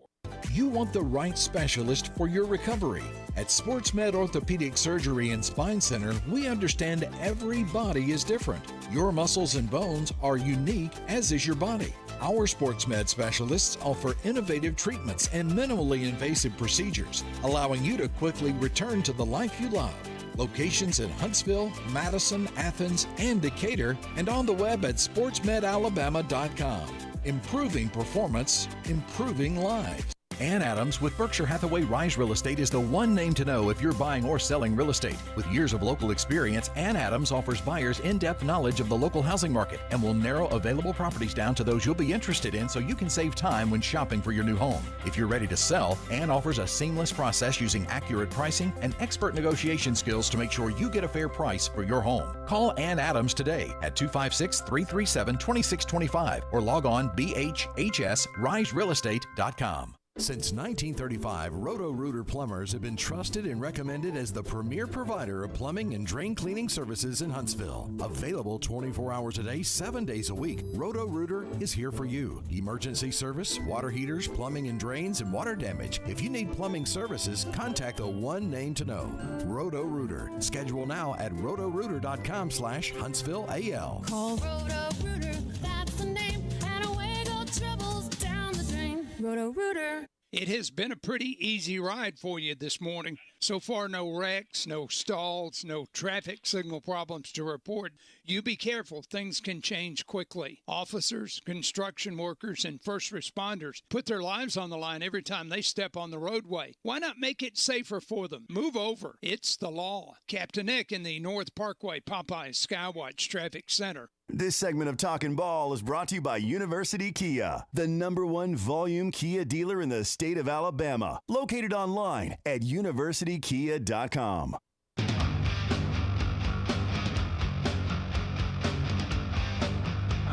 Speaker 17: You want the right specialist for your recovery. At SportsMed Orthopedic Surgery and Spine Center, we understand every body is different. Your muscles and bones are unique, as is your body. Our SportsMed specialists offer innovative treatments and minimally invasive procedures, allowing you to quickly return to the life you love. Locations in Huntsville, Madison, Athens, and Decatur, and on the web at sportsmedalabama.com. Improving performance, improving lives. Ann Adams with Berkshire Hathaway Rise Real Estate is the one name to know if you're buying or selling real estate. With years of local experience, Ann Adams offers buyers in-depth knowledge of the local housing market and will narrow available properties down to those you'll be interested in so you can save time when shopping for your new home. If you're ready to sell, Ann offers a seamless process using accurate pricing and expert negotiation skills to make sure you get a fair price for your home. Call Ann Adams today at 256-337-2625 or log on bhhsriserealestate.com.
Speaker 18: Since 1935, Roto-Rooter plumbers have been trusted and recommended as the premier provider of plumbing and drain cleaning services in Huntsville. Available 24 hours a day, 7 days a week, Roto-Rooter is here for you. Emergency service, water heaters, plumbing and drains, and water damage. If you need plumbing services, contact the one name to know, Roto-Rooter. Schedule now at rotorooter.com/HuntsvilleAL.
Speaker 19: Call Roto-Rooter, that's the name, and away go troubles down the drain. Roto-Rooter.
Speaker 14: It has been a pretty easy ride for you this morning. So far, no wrecks, no stalls, no traffic signal problems to report. You be careful. Things can change quickly. Officers, construction workers, and first responders put their lives on the line every time they step on the roadway. Why not make it safer for them? Move over. It's the law. Captain Nick in the North Parkway Popeyes Skywatch Traffic Center.
Speaker 3: This segment of Talkin Ball is brought to you by University Kia, the #1 volume Kia dealer in the state of Alabama. Located online at universitykia.com.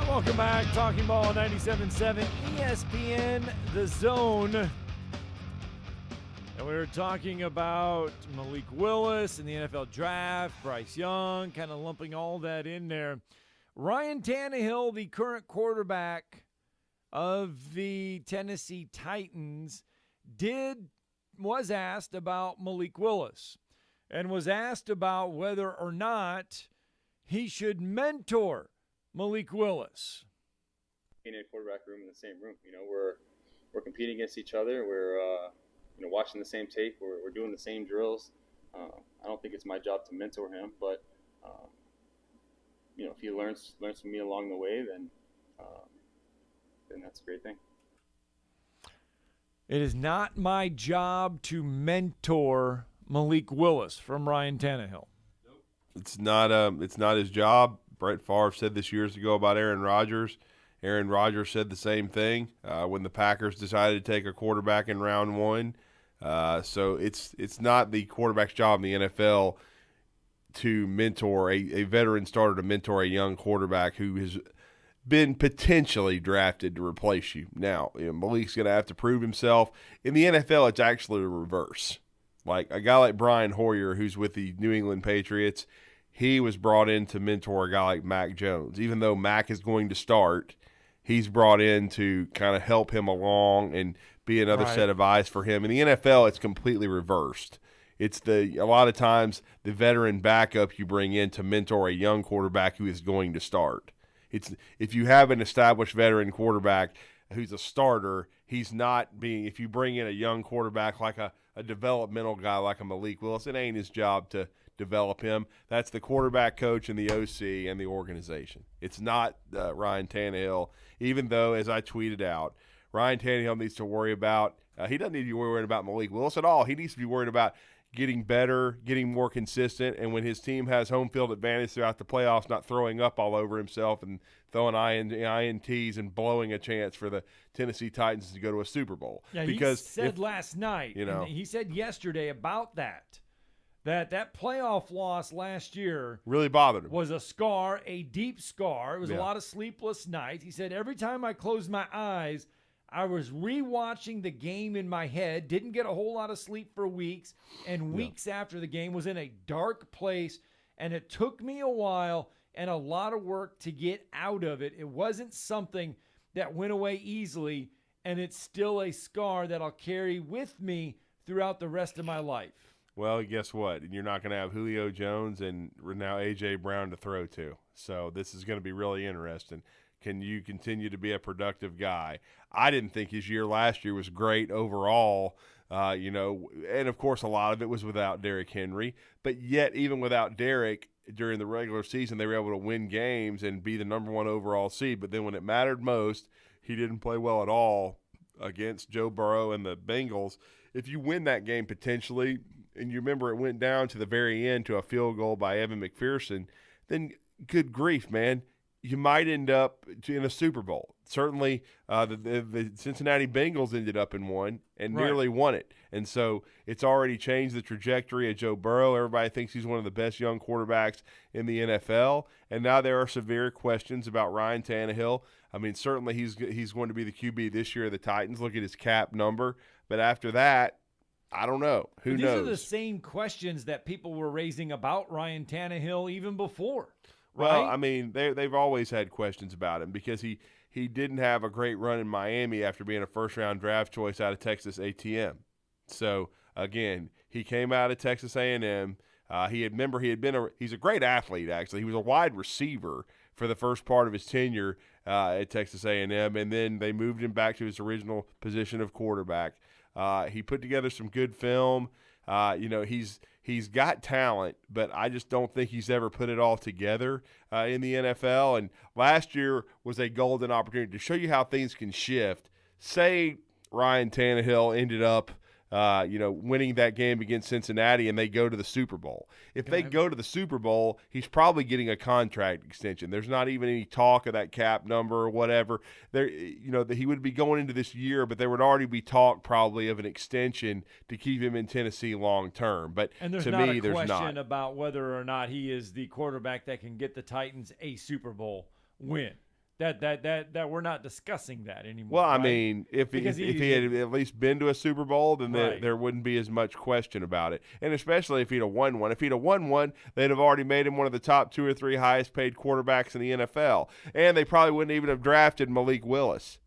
Speaker 1: Welcome back. Talking Ball 97.7 ESPN, The Zone. And we were talking about Malik Willis and the NFL Draft, Bryce Young, kind of lumping all that in there. Ryan Tannehill, the current quarterback of the Tennessee Titans, was asked about Malik Willis and was asked about whether or not he should mentor Malik Willis.
Speaker 20: In a quarterback room, in the same room, we're competing against each other. We're watching the same tape. We're doing the same drills. I don't think it's my job to mentor him, but if he learns from me along the way, then that's a great thing.
Speaker 1: It is not my job to mentor Malik Willis, from Ryan Tannehill.
Speaker 2: It's not his job. Brett Favre said this years ago about Aaron Rodgers. Aaron Rodgers said the same thing when the Packers decided to take a quarterback in round 1. So it's not the quarterback's job in the NFL to mentor a veteran starter, to mentor a young quarterback who has been potentially drafted to replace you. Now, Malik's going to have to prove himself. In the NFL, it's actually the reverse. Like a guy like Brian Hoyer, who's with the New England Patriots, he was brought in to mentor a guy like Mac Jones. Even though Mac is going to start, he's brought in to kind of help him along and be another set of eyes for him. In the NFL, it's completely reversed. It's a lot of times the veteran backup you bring in to mentor a young quarterback who is going to start. It's if you have an established veteran quarterback who's a starter, he's not being – if you bring in a young quarterback like a developmental guy like a Malik Willis, it ain't his job to develop him. That's the quarterback coach and the OC and the organization. It's not Ryan Tannehill, even though, as I tweeted out, Ryan Tannehill needs to worry about he doesn't need to be worried about Malik Willis at all. He needs to be worried about getting better, getting more consistent, and when his team has home field advantage throughout the playoffs, not throwing up all over himself and throwing INTs and blowing a chance for the Tennessee Titans to go to a Super Bowl.
Speaker 1: Yeah,
Speaker 2: because
Speaker 1: he said last night, and he said yesterday about that playoff loss last year
Speaker 2: really bothered him.
Speaker 1: Was a scar, a deep scar. It was a lot of sleepless nights. He said every time I closed my eyes, I was rewatching the game in my head, didn't get a whole lot of sleep for weeks, and weeks after the game was in a dark place, and it took me a while and a lot of work to get out of it. It wasn't something that went away easily, and it's still a scar that I'll carry with me throughout the rest of my life.
Speaker 2: Well, guess what? You're not going to have Julio Jones and now A.J. Brown to throw to. So this is going to be really interesting. Can you continue to be a productive guy? I didn't think his year last year was great overall, and of course a lot of it was without Derrick Henry. But yet, even without Derrick, during the regular season, they were able to win games and be the number one overall seed. But then when it mattered most, he didn't play well at all against Joe Burrow and the Bengals. If you win that game potentially, and you remember it went down to the very end to a field goal by Evan McPherson, then good grief, man. You might end up in a Super Bowl. Certainly, the Cincinnati Bengals ended up in one and nearly won it. And so it's already changed the trajectory of Joe Burrow. Everybody thinks he's one of the best young quarterbacks in the NFL. And now there are severe questions about Ryan Tannehill. I mean, certainly he's going to be the QB this year of the Titans. Look at his cap number. But after that, I don't know. Who knows? These
Speaker 1: are the same questions that people were raising about Ryan Tannehill even before.
Speaker 2: Well,
Speaker 1: right?
Speaker 2: I mean, they've always had questions about him because he didn't have a great run in Miami after being a first-round draft choice out of Texas A&M. So, again, he came out of Texas A&M. He's a great athlete, actually. He was a wide receiver for the first part of his tenure at Texas A&M, and then they moved him back to his original position of quarterback. He put together some good film. He's got talent, but I just don't think he's ever put it all together in the NFL. And last year was a golden opportunity to show you how things can shift. Say Ryan Tannehill ended up winning that game against Cincinnati and they go to the Super Bowl. If they go to the Super Bowl, he's probably getting a contract extension. There's not even any talk of that cap number or whatever. That he would be going into this year, but there would already be talk probably of an extension to keep him in Tennessee long term. But
Speaker 1: and there's
Speaker 2: to
Speaker 1: not
Speaker 2: me,
Speaker 1: a
Speaker 2: there's
Speaker 1: question
Speaker 2: not
Speaker 1: about whether or not he is the quarterback that can get the Titans a Super Bowl win. That we're not discussing that anymore.
Speaker 2: Well, I
Speaker 1: right?
Speaker 2: mean, if he had at least been to a Super Bowl, then there wouldn't be as much question about it. And especially if he'd have won one. If he'd have won one, they'd have already made him one of the top 2 or 3 highest paid quarterbacks in the NFL. And they probably wouldn't even have drafted Malik Willis.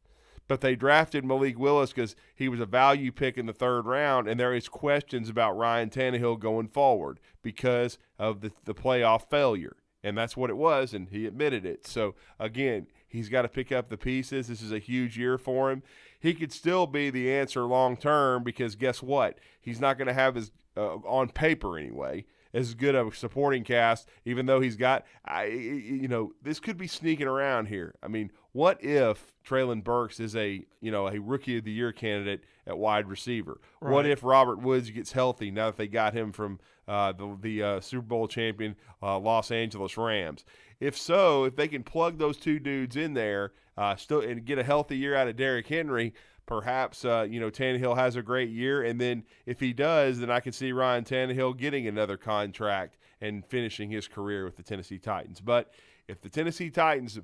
Speaker 2: But they drafted Malik Willis because he was a value pick in the 3rd round, and there is questions about Ryan Tannehill going forward because of the playoff failure. And that's what it was, and he admitted it. So, again, he's got to pick up the pieces. This is a huge year for him. He could still be the answer long term because guess what? He's not going to have his, on paper anyway, as good of a supporting cast, even though he's got, this could be sneaking around here. I mean, what if Treylon Burks is a Rookie of the Year candidate at wide receiver? Right. What if Robert Woods gets healthy now that they got him from the Super Bowl champion Los Angeles Rams? If so, if they can plug those 2 dudes in there and get a healthy year out of Derrick Henry, perhaps, Tannehill has a great year. And then if he does, then I can see Ryan Tannehill getting another contract and finishing his career with the Tennessee Titans. But if the Tennessee Titans,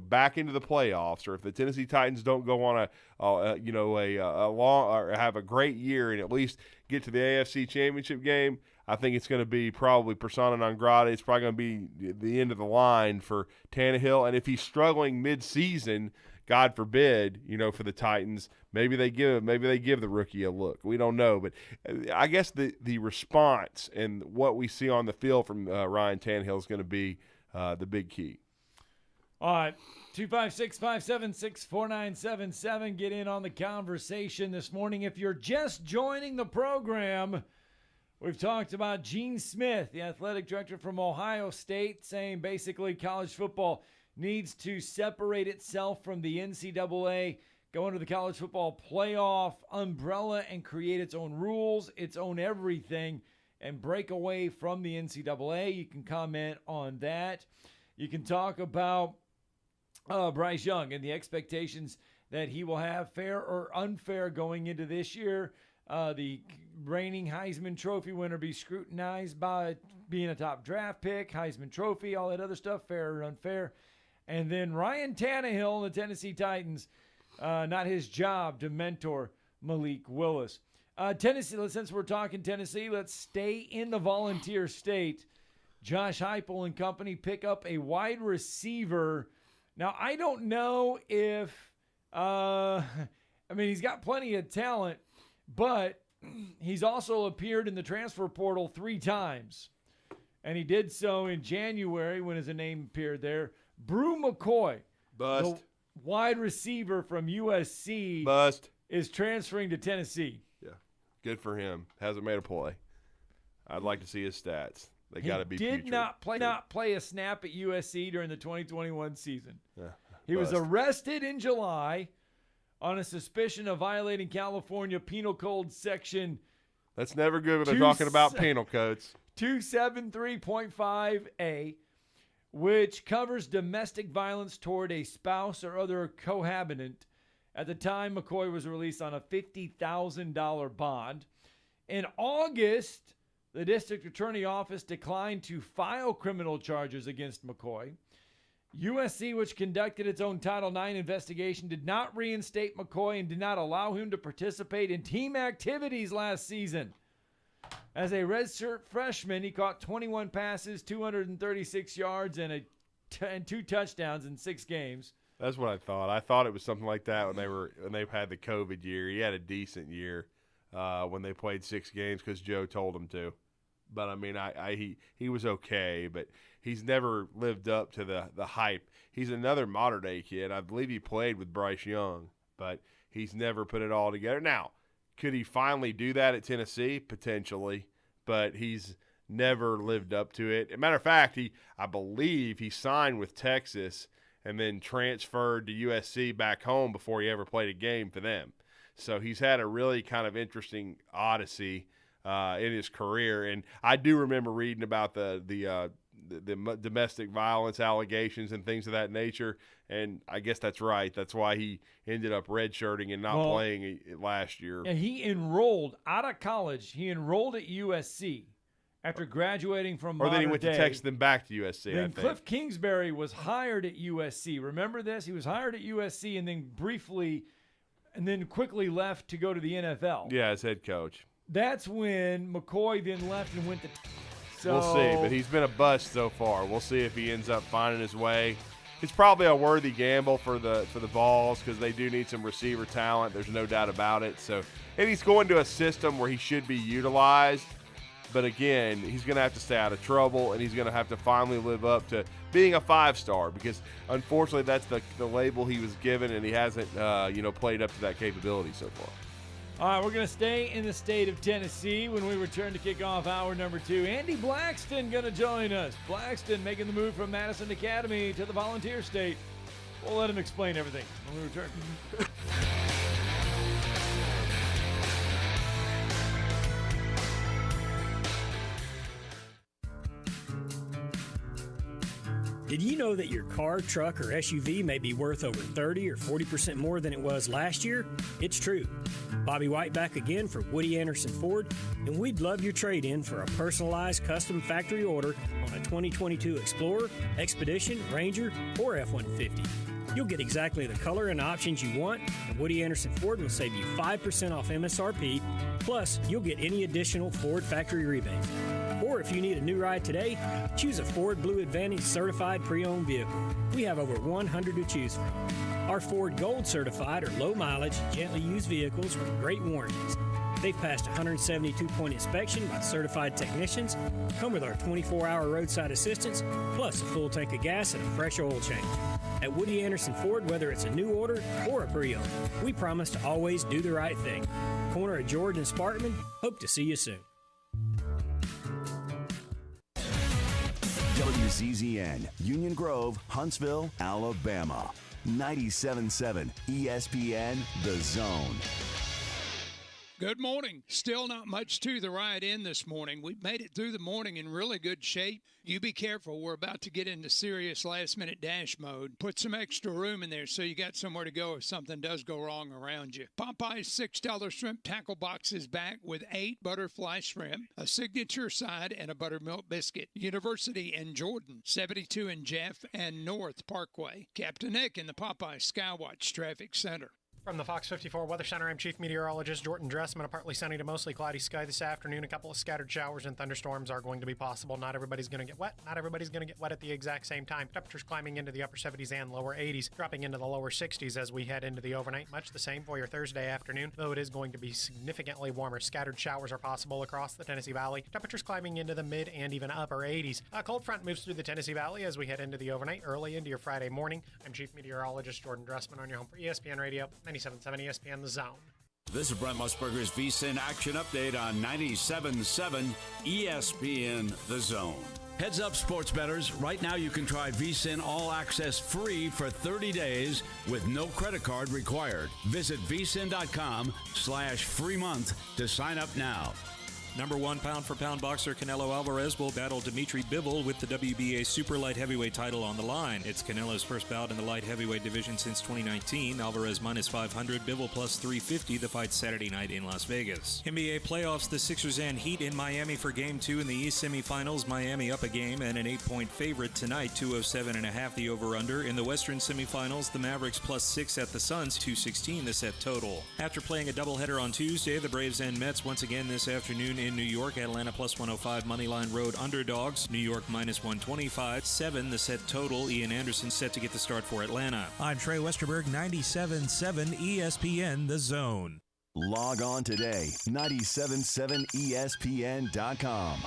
Speaker 2: back into the playoffs, or if the Tennessee Titans don't go on a long or have a great year and at least get to the AFC Championship game, I think it's going to be probably persona non grata. It's probably going to be the end of the line for Tannehill. And if he's struggling mid-season, God forbid, for the Titans, maybe they give the rookie a look. We don't know, but I guess the response and what we see on the field from Ryan Tannehill is going to be the big key.
Speaker 1: All right, 256-576-4977. Get in on the conversation this morning. If you're just joining the program, we've talked about Gene Smith, the athletic director from Ohio State, saying basically college football needs to separate itself from the NCAA, go into the college football playoff umbrella and create its own rules, its own everything, and break away from the NCAA. You can comment on that. You can talk about Bryce Young and the expectations that he will have, fair or unfair, going into this year. The reigning Heisman Trophy winner be scrutinized by being a top draft pick, Heisman Trophy, all that other stuff, fair or unfair. And then Ryan Tannehill and the Tennessee Titans, not his job to mentor Malik Willis. Tennessee, since we're talking Tennessee, let's stay in the Volunteer State. Josh Heupel and company pick up a wide receiver. Now, I don't know if, he's got plenty of talent, but he's also appeared in the transfer portal 3 times. And he did so in January when his name appeared there. Brew McCoy,
Speaker 2: Bust.
Speaker 1: the wide receiver from USC,
Speaker 2: Bust.
Speaker 1: is transferring to Tennessee.
Speaker 2: Yeah, good for him. Hasn't made a play. I'd like to see his stats. They got to be.
Speaker 1: He did
Speaker 2: putrid.
Speaker 1: not play a snap at USC during the 2021 season.
Speaker 2: Yeah,
Speaker 1: he was arrested in July on a suspicion of violating California Penal Code Section.
Speaker 2: That's never good when they're talking about penal codes.
Speaker 1: 273.5A, which covers domestic violence toward a spouse or other cohabitant. At the time, McCoy was released on a $50,000 bond. In August, the district attorney office declined to file criminal charges against McCoy. USC, which conducted its own Title IX investigation, did not reinstate McCoy and did not allow him to participate in team activities last season. As a redshirt freshman, he caught 21 passes, 236 yards, and 2 touchdowns in 6 games.
Speaker 2: That's what I thought. I thought it was something like that when they had the COVID year. He had a decent year when they played 6 games because Joe told him to. But he was okay, but he's never lived up to the hype. He's another modern day kid. I believe he played with Bryce Young, but he's never put it all together. Now, could he finally do that at Tennessee? Potentially, but he's never lived up to it. As a matter of fact, I believe he signed with Texas and then transferred to USC back home before he ever played a game for them. So he's had a really kind of interesting odyssey in his career. And I do remember reading about the domestic violence allegations and things of that nature. And I guess that's right. That's why he ended up redshirting and not playing last year.
Speaker 1: And he enrolled out of college. He enrolled at USC after graduating from
Speaker 2: Or then he went to Texas, then back to USC,
Speaker 1: Then
Speaker 2: I think.
Speaker 1: Cliff Kingsbury was hired at USC. Remember this? He was hired at USC and then quickly left to go to the NFL.
Speaker 2: Yeah, as head coach.
Speaker 1: That's when McCoy then left and went to
Speaker 2: We'll see, but he's been a bust so far. We'll see if he ends up finding his way. It's probably a worthy gamble for the Vols because they do need some receiver talent. There's no doubt about it. So, and he's going to a system where he should be utilized. But again, he's going to have to stay out of trouble, and he's going to have to finally live up to being a 5-star because, unfortunately, that's the label he was given, and he hasn't played up to that capability so far.
Speaker 1: All right, we're going to stay in the state of Tennessee when we return to kick off hour number 2. Andy Blackston going to join us. Blackston making the move from Madison Academy to the Volunteer State. We'll let him explain everything when we return.
Speaker 21: Did you know that your car, truck, or SUV may be worth over 30 or 40% more than it was last year? It's true. Bobby White back again for Woody Anderson Ford, and we'd love your trade-in for a personalized custom factory order on a 2022 Explorer, Expedition, Ranger, or F-150. You'll get exactly the color and options you want, and Woody Anderson Ford will save you 5% off MSRP, plus you'll get any additional Ford factory rebates. Or if you need a new ride today, choose a Ford Blue Advantage certified pre-owned vehicle. We have over 100 to choose from. Our Ford Gold certified or low mileage, gently used vehicles with great warranties. They've passed a 172-point inspection by certified technicians, come with our 24-hour roadside assistance, plus a full tank of gas and a fresh oil change. At Woody Anderson Ford, whether it's a new order or a pre-owned, we promise to always do the right thing. Corner of George and Sparkman, hope to see you soon.
Speaker 3: WCZN, Union Grove, Huntsville, Alabama. 97.7 ESPN, The Zone.
Speaker 14: Good morning. Still not much to the ride in this morning. We've made it through the morning in really good shape. You be careful. We're about to get into serious last-minute dash mode. Put some extra room in there so you got somewhere to go if something does go wrong around you. Popeye's $6 shrimp tackle box is back with 8 butterfly shrimp, a signature side, and a buttermilk biscuit. University and Jordan, 72 in Jeff and North Parkway. Captain Nick in the Popeye Skywatch Traffic Center.
Speaker 22: From the Fox 54 Weather Center, I'm Chief Meteorologist Jordan Dressman. A partly sunny to mostly cloudy sky this afternoon. A couple of scattered showers and thunderstorms are going to be possible. Not everybody's going to get wet. Not everybody's going to get wet at the exact same time. Temperatures climbing into the upper 70s and lower 80s, dropping into the lower 60s as we head into the overnight. Much the same for your Thursday afternoon, though it is going to be significantly warmer. Scattered showers are possible across the Tennessee Valley. Temperatures climbing into the mid and even upper 80s. A cold front moves through the Tennessee Valley as we head into the overnight, early into your Friday morning. I'm Chief Meteorologist Jordan Dressman on your home for ESPN Radio, 97.7 ESPN. The Zone.
Speaker 23: This is Brent Musburger's VSiN Action Update on 97.7 ESPN The Zone. Heads up, sports bettors. Right now you can try VSiN All Access free for 30 days with no credit card required. Visit vsin.com/free month to sign up now.
Speaker 24: Number 1 pound-for-pound boxer Canelo Alvarez will battle Dimitri Bivol with the WBA super light heavyweight title on the line. It's Canelo's first bout in the light heavyweight division since 2019. Alvarez minus 500, Bivol plus 350. The fight Saturday night in Las Vegas. NBA playoffs, the Sixers and Heat in Miami for Game 2 in the East semifinals. Miami up a game and an 8-point favorite tonight, 207.5 the over-under. In the Western semifinals, the Mavericks plus 6 at the Suns, 216 the set total. After playing a doubleheader on Tuesday, the Braves and Mets once again this afternoon in New York. Atlanta plus 105 Moneyline Road underdogs. New York minus 125. 7 the set total. Ian Anderson set to get the start for Atlanta.
Speaker 25: I'm Trey Westerberg, 97.7 ESPN The Zone.
Speaker 3: Log on today, 977ESPN.com.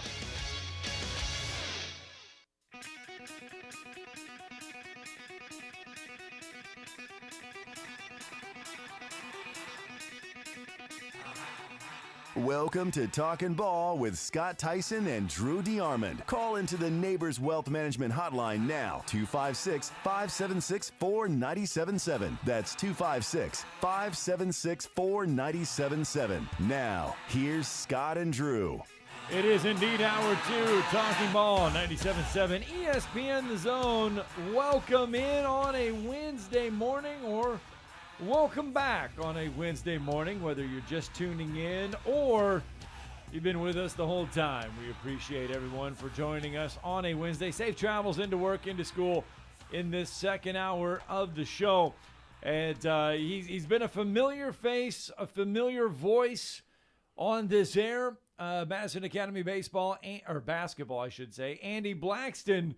Speaker 3: Welcome to Talkin Ball with Scott Tyson and Drew DeArmond. Call into the Neighbors Wealth Management Hotline now, 256-576-4977. That's 256-576-4977. Now, here's Scott and Drew.
Speaker 1: It is indeed hour 2, Talkin Ball, 97.7 ESPN The Zone. Welcome in on a Wednesday morning, or welcome back on a Wednesday morning, whether you're just tuning in or you've been with us the whole time. We appreciate everyone for joining us on a Wednesday. Safe travels into work, into school in this second hour of the show. And he's been a familiar face, a familiar voice on this air. Madison Academy baseball, or basketball, I should say. Andy Blackston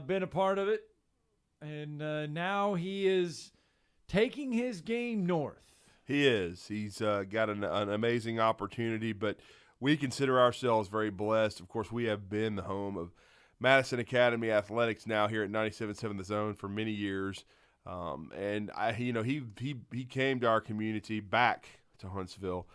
Speaker 1: been a part of it. And now he is taking his game north.
Speaker 2: He is. He's got an amazing opportunity, but we consider ourselves very blessed. Of course, we have been the home of Madison Academy Athletics now here at 97.7 The Zone for many years. And he came to our community back to Huntsville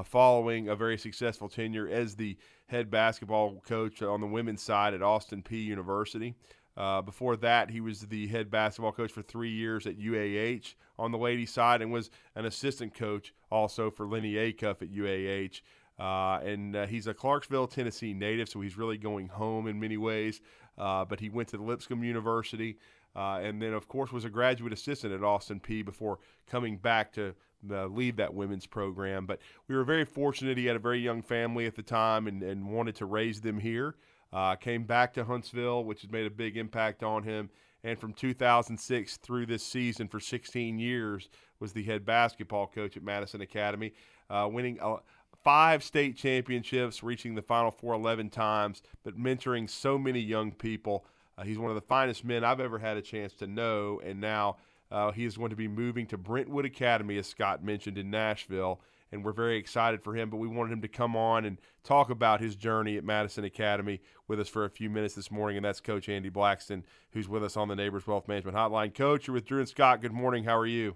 Speaker 2: following a very successful tenure as the head basketball coach on the women's side at Austin Peay University. Before that, he was the head basketball coach for 3 years at UAH on the ladies' side and was an assistant coach also for Lenny Acuff at UAH. and he's a Clarksville, Tennessee native, so he's really going home in many ways. But he went to Lipscomb University, and then, of course, was a graduate assistant at Austin Peay before coming back to lead that women's program. But we were very fortunate. He had a very young family at the time and wanted to raise them here. Came back to Huntsville, which has made a big impact on him. And from 2006 through this season for 16 years was the head basketball coach at Madison Academy, winning 5 state championships, reaching the Final Four 11 times, but mentoring so many young people. He's one of the finest men I've ever had a chance to know, and now he is going to be moving to Brentwood Academy, as Scott mentioned, in Nashville, and we're very excited for him, but we wanted him to come on and talk about his journey at Madison Academy with us for a few minutes this morning, and that's Coach Andy Blackston, who's with us on the Neighbors Wealth Management Hotline. Coach, you're with Drew and Scott. Good morning. How are you?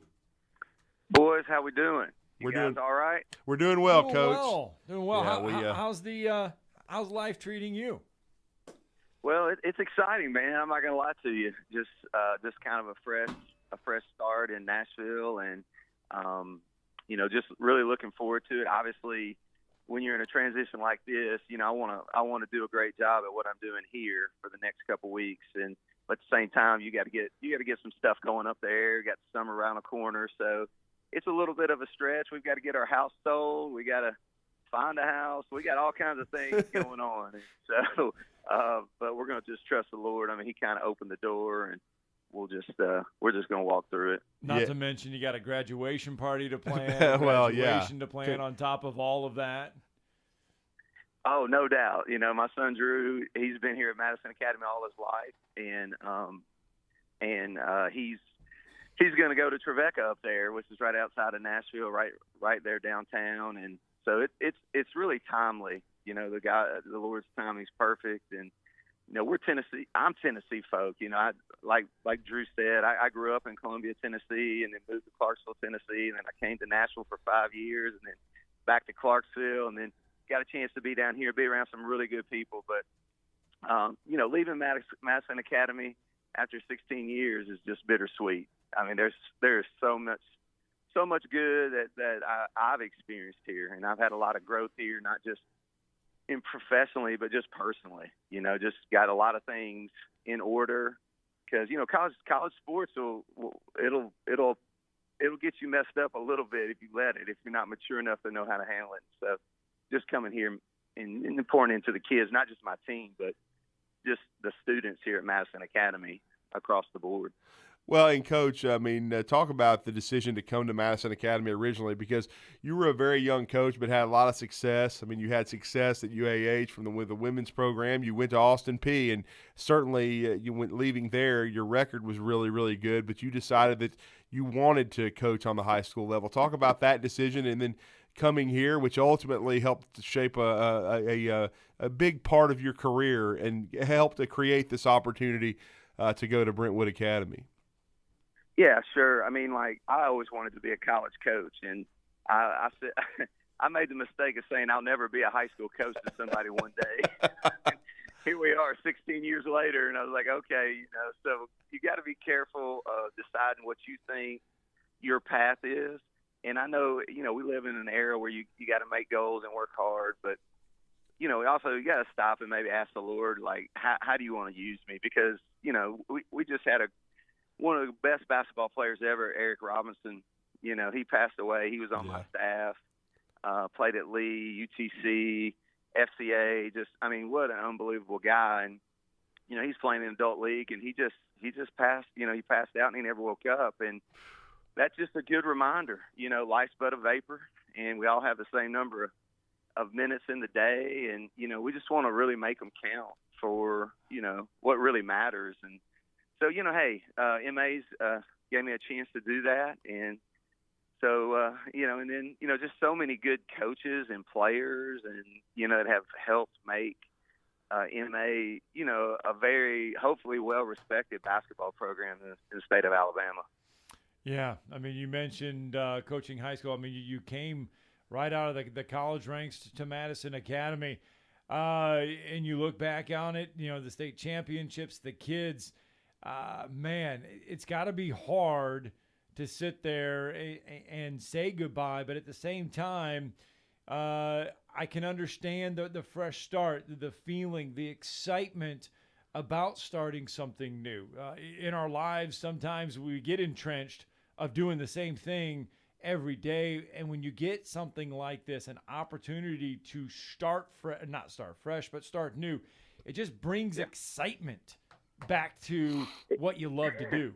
Speaker 4: Boys, how we doing? You guys all right?
Speaker 2: We're doing well, Coach.
Speaker 1: Doing well.
Speaker 2: Yeah,
Speaker 1: how's life treating you?
Speaker 4: Well, it's exciting, man. I'm not gonna lie to you. Just kind of a fresh start in Nashville, and just really looking forward to it. Obviously, when you're in a transition like this, I want to do a great job at what I'm doing here for the next couple weeks, and at the same time, you got to get some stuff going up there. You got the summer around the corner, so it's a little bit of a stretch. We've got to get our house sold. We got to find a house. We got all kinds of things going on. And so, but we're going to just trust the Lord. I mean, He kind of opened the door, and we're just going to walk through it.
Speaker 1: Not to mention you got a graduation party to plan, to plan on top of all of that.
Speaker 4: Oh, no doubt. My son Drew, he's been here at Madison Academy all his life, and he's going to go to Trevecca up there, which is right outside of Nashville, right there downtown, and so it's really timely. The Lord's timing's perfect, and we're Tennessee. I'm Tennessee folk. I like Drew said, I grew up in Columbia, Tennessee, and then moved to Clarksville, Tennessee, and then I came to Nashville for 5 years, and then back to Clarksville, and then got a chance to be down here, be around some really good people. But leaving Madison Academy after 16 years is just bittersweet. I mean, there's so much good that I've experienced here, and I've had a lot of growth here, not just in professionally, but just personally. Just got a lot of things in order, because college sports it'll get you messed up a little bit if you let it, if you're not mature enough to know how to handle it. So just coming here and pouring into the kids, not just my team, but just the students here at Madison Academy across the board.
Speaker 2: Well, and Coach, I mean, talk about the decision to come to Madison Academy originally, because you were a very young coach but had a lot of success. I mean, you had success at UAH with the women's program. You went to Austin Peay, and certainly leaving there, your record was really, really good, but you decided that you wanted to coach on the high school level. Talk about that decision, and then coming here, which ultimately helped to shape a big part of your career and helped to create this opportunity to go to Brentwood Academy.
Speaker 4: Yeah, sure. I mean, I always wanted to be a college coach, and I said I made the mistake of saying I'll never be a high school coach to somebody one day. Here we are 16 years later, and I was like, okay, so you got to be careful deciding what you think your path is. And I know, we live in an era where you got to make goals and work hard, but, also you got to stop and maybe ask the Lord, how do you want to use me? Because, we just had one of the best basketball players ever, Eric Robinson. He passed away. He was on my staff, played at Lee, UTC, FCA. What an unbelievable guy. And, he's playing in adult league, and he just passed, he passed out and he never woke up. And that's just a good reminder, life's but a vapor, and we all have the same number of minutes in the day. And, we just want to really make them count for, what really matters. And so, hey, MA's gave me a chance to do that. And so, and then, just so many good coaches and players and, that have helped make MA, a very hopefully well-respected basketball program in the state of Alabama.
Speaker 1: Yeah, I mean, you mentioned coaching high school. I mean, you came right out of the college ranks to Madison Academy, and you look back on it, the state championships, the kids, man, it's got to be hard to sit there and say goodbye, but at the same time, I can understand the fresh start, the feeling, the excitement about starting something new. In our lives, sometimes we get entrenched of doing the same thing every day. And when you get something like this, an opportunity to not start fresh, but start new, it just brings excitement back to what you love to do.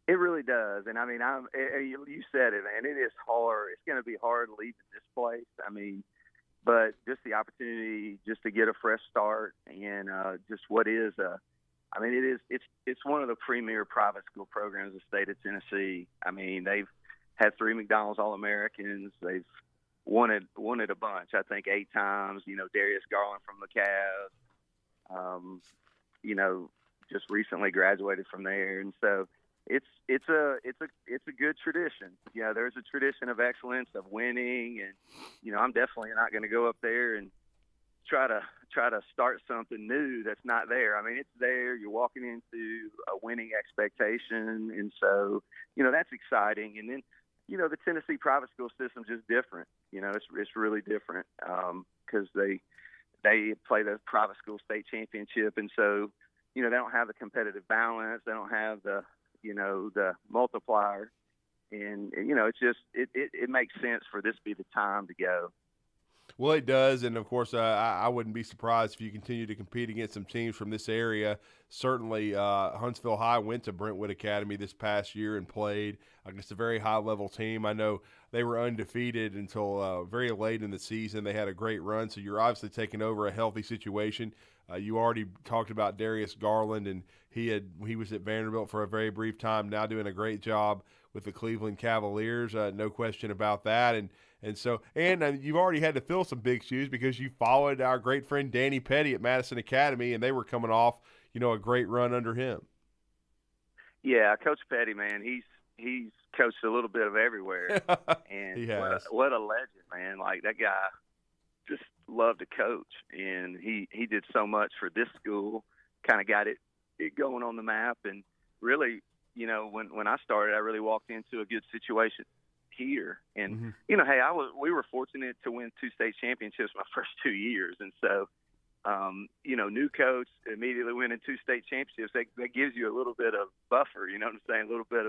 Speaker 4: It really does. And I mean, you said it, man. It is hard. It's going to be hard leaving this place. I mean, but just the opportunity just to get a fresh start and just it's one of the premier private school programs in the state of Tennessee. I mean, they've had 3 McDonald's All-Americans. They've won it a bunch, I think 8 times. Darius Garland from the Cavs, just recently graduated from there. And so it's a good tradition. There's a tradition of excellence, of winning, and I'm definitely not going to go up there and try to start something new that's not there. I mean, it's there. You're walking into a winning expectation, and so that's exciting. And then the Tennessee private school system is just different. It's really different because they play the private school state championship, and so they don't have the competitive balance. They don't have the multiplier, and it makes sense for this to be the time to go.
Speaker 2: Well, it does, and of course, I wouldn't be surprised if you continue to compete against some teams from this area. Certainly, Huntsville High went to Brentwood Academy this past year and played against a very high-level team. I know they were undefeated until very late in the season. They had a great run, so you're obviously taking over a healthy situation. You already talked about Darius Garland, and he was at Vanderbilt for a very brief time, now doing a great job with the Cleveland Cavaliers, no question about that. And so you've already had to fill some big shoes because you followed our great friend Danny Petty at Madison Academy, and they were coming off, a great run under him.
Speaker 4: Yeah, Coach Petty, man, he's coached a little bit of everywhere, and
Speaker 2: he has.
Speaker 4: What a legend, man! Like, that guy just loved to coach, and he did so much for this school, kind of got it going on the map, and really, when I started, I really walked into a good situation here, and hey, we were fortunate to win 2 state championships my first 2 years, and so new coach immediately winning 2 state championships, that gives you a little bit of buffer, you know what I'm saying, a little bit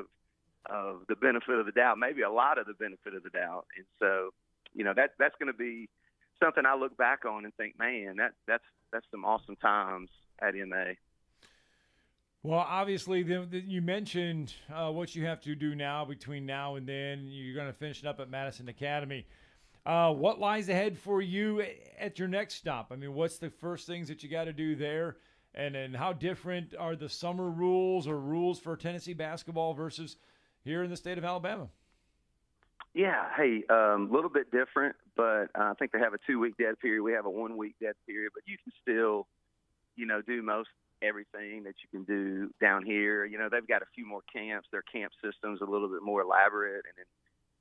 Speaker 4: of the benefit of the doubt, maybe a lot of the benefit of the doubt, and so that's going to be something I look back on and think, man, that's some awesome times at MA.
Speaker 1: Well, obviously, you mentioned what you have to do now between now and then. You're going to finish it up at Madison Academy. What lies ahead for you at your next stop? I mean, what's the first things that you got to do there? And how different are the summer rules or rules for Tennessee basketball versus here in the state of Alabama?
Speaker 4: Yeah, hey, a little bit different, but I think they have a 2-week dead period. We have a 1-week dead period, but you can still, do most everything that you can do down here. They've got a few more camps. Their camp system's a little bit more elaborate,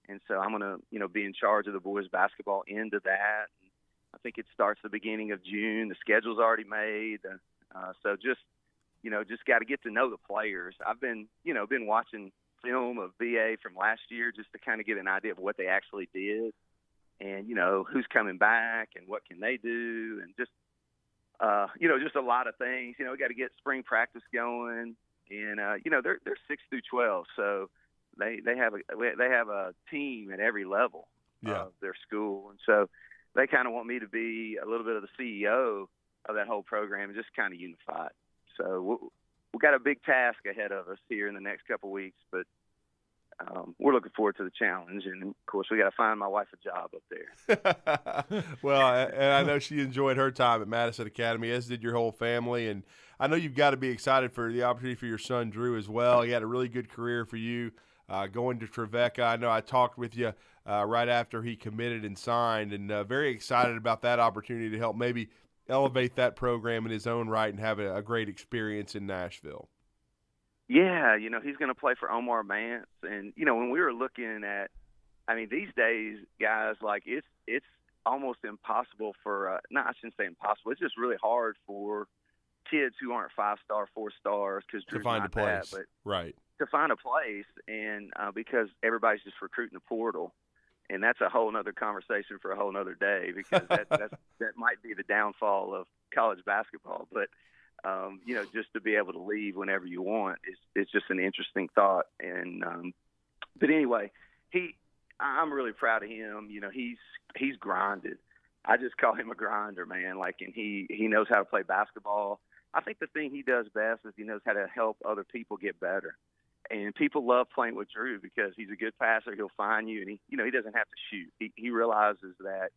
Speaker 4: and so I'm going to be in charge of the boys basketball end of that. And I think it starts the beginning of June. The schedule's already made, so just got to get to know the players. I've been watching film of VA from last year just to kind of get an idea of what they actually did, and who's coming back and what can they do, and just just a lot of things. We got to get spring practice going, and they're 6 through 12, so they have a team at every level of their school, and so they kind of want me to be a little bit of the CEO of that whole program and just kind of unify it. So we've got a big task ahead of us here in the next couple of weeks, but we're looking forward to the challenge. And, of course, we got to find my wife a job up there.
Speaker 2: Well, and I know she enjoyed her time at Madison Academy, as did your whole family. And I know you've got to be excited for the opportunity for your son, Drew, as well. He had a really good career for you going to Trevecca. I know I talked with you right after he committed and signed, and very excited about that opportunity to help maybe elevate that program in his own right and have a great experience in Nashville.
Speaker 4: Yeah, he's going to play for Omar Mance. And, when we were looking at, these days, guys, like it's almost impossible for, I shouldn't say impossible. It's just really hard for kids who aren't 5-star, 4-stars, because Drew's
Speaker 2: to find
Speaker 4: not
Speaker 2: a place,
Speaker 4: that, but
Speaker 2: right?
Speaker 4: To find a place, and because everybody's just recruiting the portal. And that's a whole nother conversation for a whole nother day, because that might be the downfall of college basketball. But, just to be able to leave whenever you want is just an interesting thought. And, but anyway, I'm really proud of him. He's grinded. I just call him a grinder, man. And he knows how to play basketball. I think the thing he does best is he knows how to help other people get better. And people love playing with Drew because he's a good passer. He'll find you, and he doesn't have to shoot. He realizes that,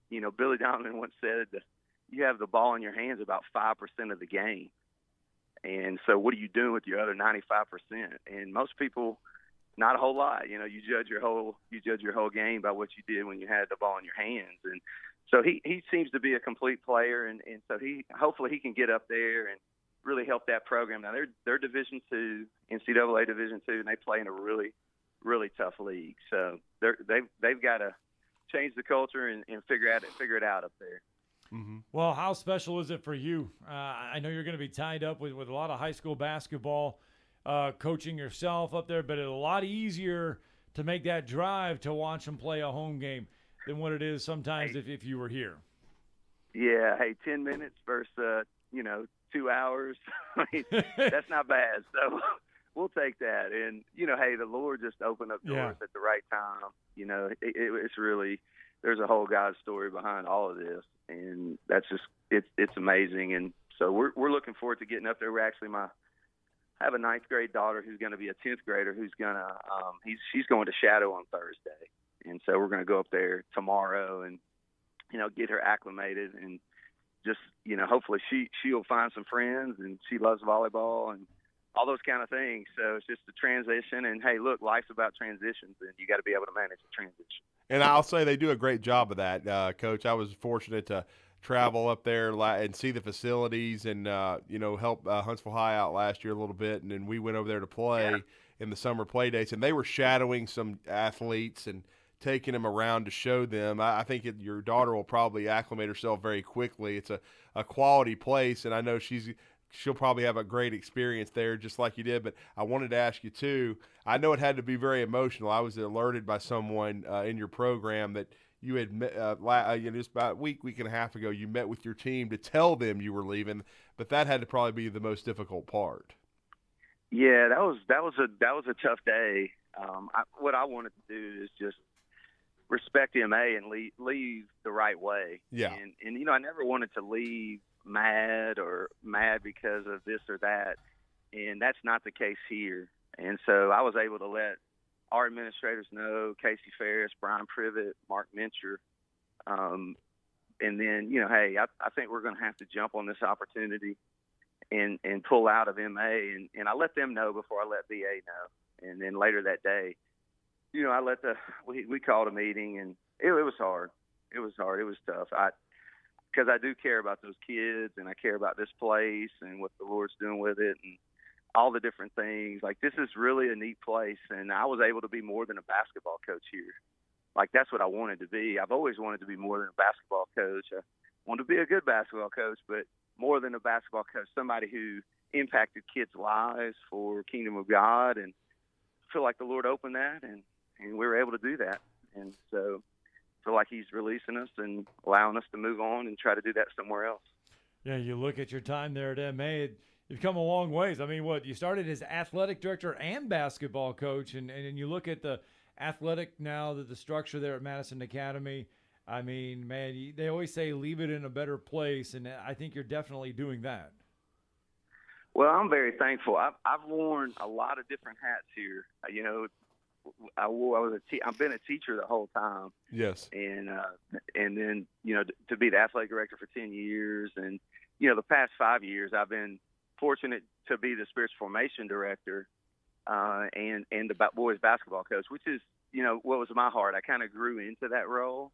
Speaker 4: Billy Donovan once said that you have the ball in your hands about 5% of the game. And so what are you doing with your other 95%? And most people, not a whole lot. You judge your whole game by what you did when you had the ball in your hands. And so he seems to be a complete player, and so hopefully he can get up there and really help that program. Now they're Division II, NCAA Division II, and they play in a really, really tough league. So they've got to change the culture and figure it out up there.
Speaker 1: Mm-hmm. Well, how special is it for you? I know you're going to be tied up with a lot of high school basketball, coaching yourself up there, but it's a lot easier to make that drive to watch them play a home game than what it is sometimes if you were here.
Speaker 4: Yeah, 10 minutes versus 2 hours. I mean, that's not bad. So we'll take that. And the Lord just opened up doors at the right time. It's really, there's a whole God story behind all of this, and that's just it's amazing. And so we're looking forward to getting up there. We're actually I have a 9th grade daughter who's going to be a 10th grader who's gonna she's going to shadow on Thursday, and so we're going to go up there tomorrow and get her acclimated and just hopefully she'll find some friends, and she loves volleyball and all those kind of things. So it's just a transition, and hey, look, life's about transitions, and you got to be able to manage a transition.
Speaker 2: And I'll say they do a great job of that, Coach. I was fortunate to travel up there and see the facilities and, help Huntsville High out last year a little bit. And then we went over there to play in the summer play dates, and they were shadowing some athletes and taking them around to show them. I think your daughter will probably acclimate herself very quickly. It's a quality place, and I know she'll probably have a great experience there just like you did. But I wanted to ask you, too, I know it had to be very emotional. I was alerted by someone in your program that you had met, just about a week and a half ago, you met with your team to tell them you were leaving, but that had to probably be the most difficult part.
Speaker 4: Yeah, that was a tough day. What I wanted to do is just respect MA and leave the right way.
Speaker 2: Yeah.
Speaker 4: And I never wanted to leave mad because of this or that, and that's not the case here. And so I was able to let our administrators know, Casey Ferris, Brian Privet, Mark Mincher, and then hey, I think we're going to have to jump on this opportunity and pull out of MA, and I let them know before I let BA know. And then later that day, we called a meeting, and it was hard. It was hard. It was tough. Because I do care about those kids, and I care about this place and what the Lord's doing with it and all the different things. Like, this is really a neat place, and I was able to be more than a basketball coach here. Like, that's what I wanted to be. I've always wanted to be more than a basketball coach. I wanted to be a good basketball coach, but more than a basketball coach, somebody who impacted kids' lives for Kingdom of God. And I feel like the Lord opened that, and we were able to do that. And so I feel like he's releasing us and allowing us to move on and try to do that somewhere else.
Speaker 1: Yeah, you look at your time there at MA, you've come a long ways. I mean, you started as athletic director and basketball coach, and you look at the athletic now, the structure there at Madison Academy. I mean, man, they always say leave it in a better place, and I think you're definitely doing that.
Speaker 4: Well, I'm very thankful. I've worn a lot of different hats here. I've been a teacher the whole time.
Speaker 2: Yes.
Speaker 4: And then, to be the athletic director for 10 years. And, the past 5 years, I've been fortunate to be the spiritual formation director and the boys basketball coach, which is, what was my heart. I kind of grew into that role.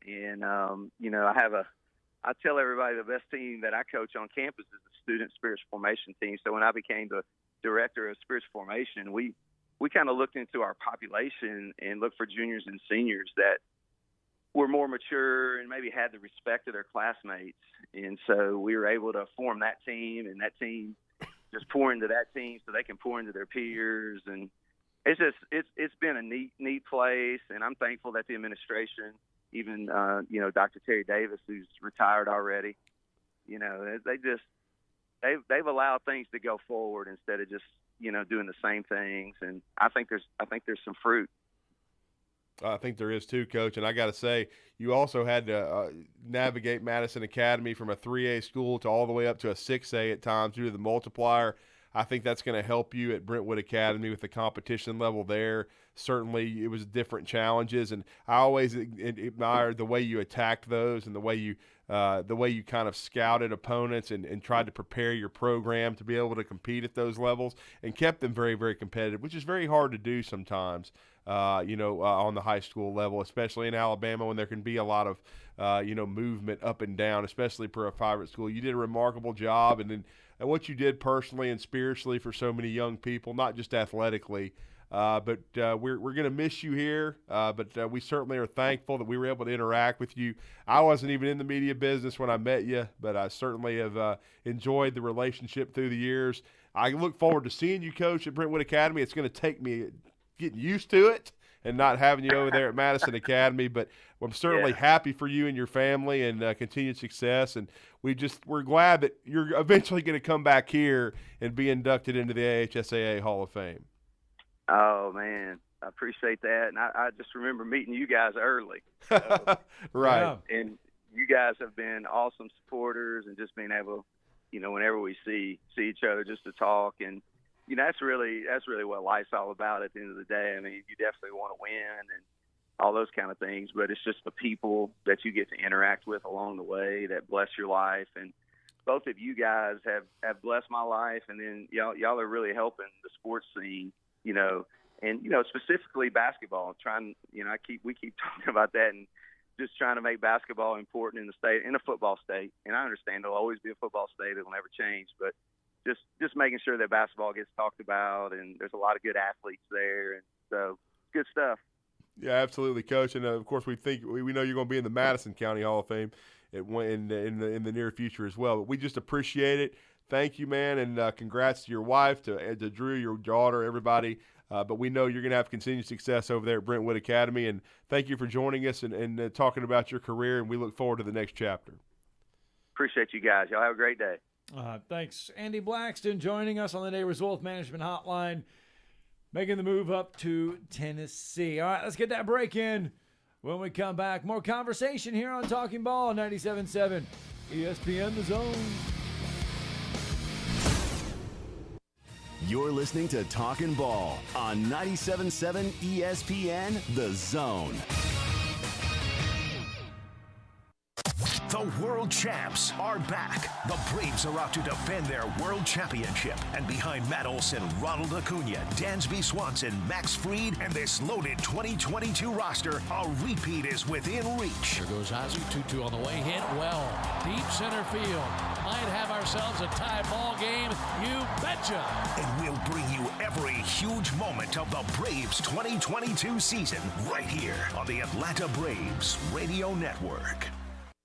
Speaker 4: And, I tell everybody the best team that I coach on campus is the student spiritual formation team. So when I became the director of spiritual formation, we kind of looked into our population and looked for juniors and seniors that were more mature and maybe had the respect of their classmates. And so we were able to form that team, and that team just pour into that team so they can pour into their peers. And it's been a neat place, and I'm thankful that the administration, even Dr. Terry Davis, who's retired already, they've allowed things to go forward instead of just doing the same things, and I think there's some fruit.
Speaker 2: I think there is too, Coach. And I got to say, you also had to navigate Madison Academy from a 3A school to all the way up to a 6A at times due to the multiplier. I think that's going to help you at Brentwood Academy with the competition level there. Certainly, it was different challenges, and I always admired the way you attacked those and the way you kind of scouted opponents and tried to prepare your program to be able to compete at those levels and kept them very, very competitive, which is very hard to do sometimes. On the high school level, especially in Alabama, when there can be a lot of, movement up and down, especially for a private school. You did a remarkable job, and what you did personally and spiritually for so many young people, not just athletically. But we're going to miss you here, but we certainly are thankful that we were able to interact with you. I wasn't even in the media business when I met you, but I certainly have enjoyed the relationship through the years. I look forward to seeing you, Coach, at Brentwood Academy. It's going to take me getting used to it and not having you over there at Madison Academy, but I'm certainly happy for you and your family and continued success. And we're glad that you're eventually going to come back here and be inducted into the AHSAA Hall of Fame.
Speaker 4: Oh man, I appreciate that. And I just remember meeting you guys early. So,
Speaker 2: right.
Speaker 4: And you guys have been awesome supporters, and just being able, whenever we see each other, just to talk. And that's really what life's all about at the end of the day. I mean, you definitely want to win and all those kind of things, but it's just the people that you get to interact with along the way that bless your life. And both of you guys have blessed my life, and then y'all are really helping the sports scene, and specifically basketball. We keep talking about that, and just trying to make basketball important in the state, in a football state. And I understand it'll always be a football state; it'll never change, but just making sure that basketball gets talked about, and there's a lot of good athletes there, and so good stuff.
Speaker 2: Yeah, absolutely, Coach. And of course, we know you're going to be in the Madison County Hall of Fame in the near future as well. But we just appreciate it. Thank you, man, and congrats to your wife, to Drew, your daughter, everybody. But we know you're going to have continued success over there at Brentwood Academy. And thank you for joining us and talking about your career. And we look forward to the next chapter.
Speaker 4: Appreciate you guys. Y'all have a great day.
Speaker 1: Thanks. Andy Blackston joining us on the Neighbors Wealth Management Hotline, making the move up to Tennessee. All right, let's get that break in. When we come back, more conversation here on Talkin Ball on 97.7 ESPN The Zone.
Speaker 3: You're listening to Talkin Ball on 97.7 ESPN The Zone.
Speaker 5: The world champs are back. The Braves are out to defend their world championship. And behind Matt Olson, Ronald Acuna, Dansby Swanson, Max Fried, and this loaded 2022 roster, a repeat is within reach.
Speaker 6: Here goes Ozzie, 2-2 on the way, hit well. Deep center field. Might have ourselves a tie ball game. You betcha.
Speaker 5: And we'll bring you every huge moment of the Braves 2022 season right here on the Atlanta Braves Radio Network.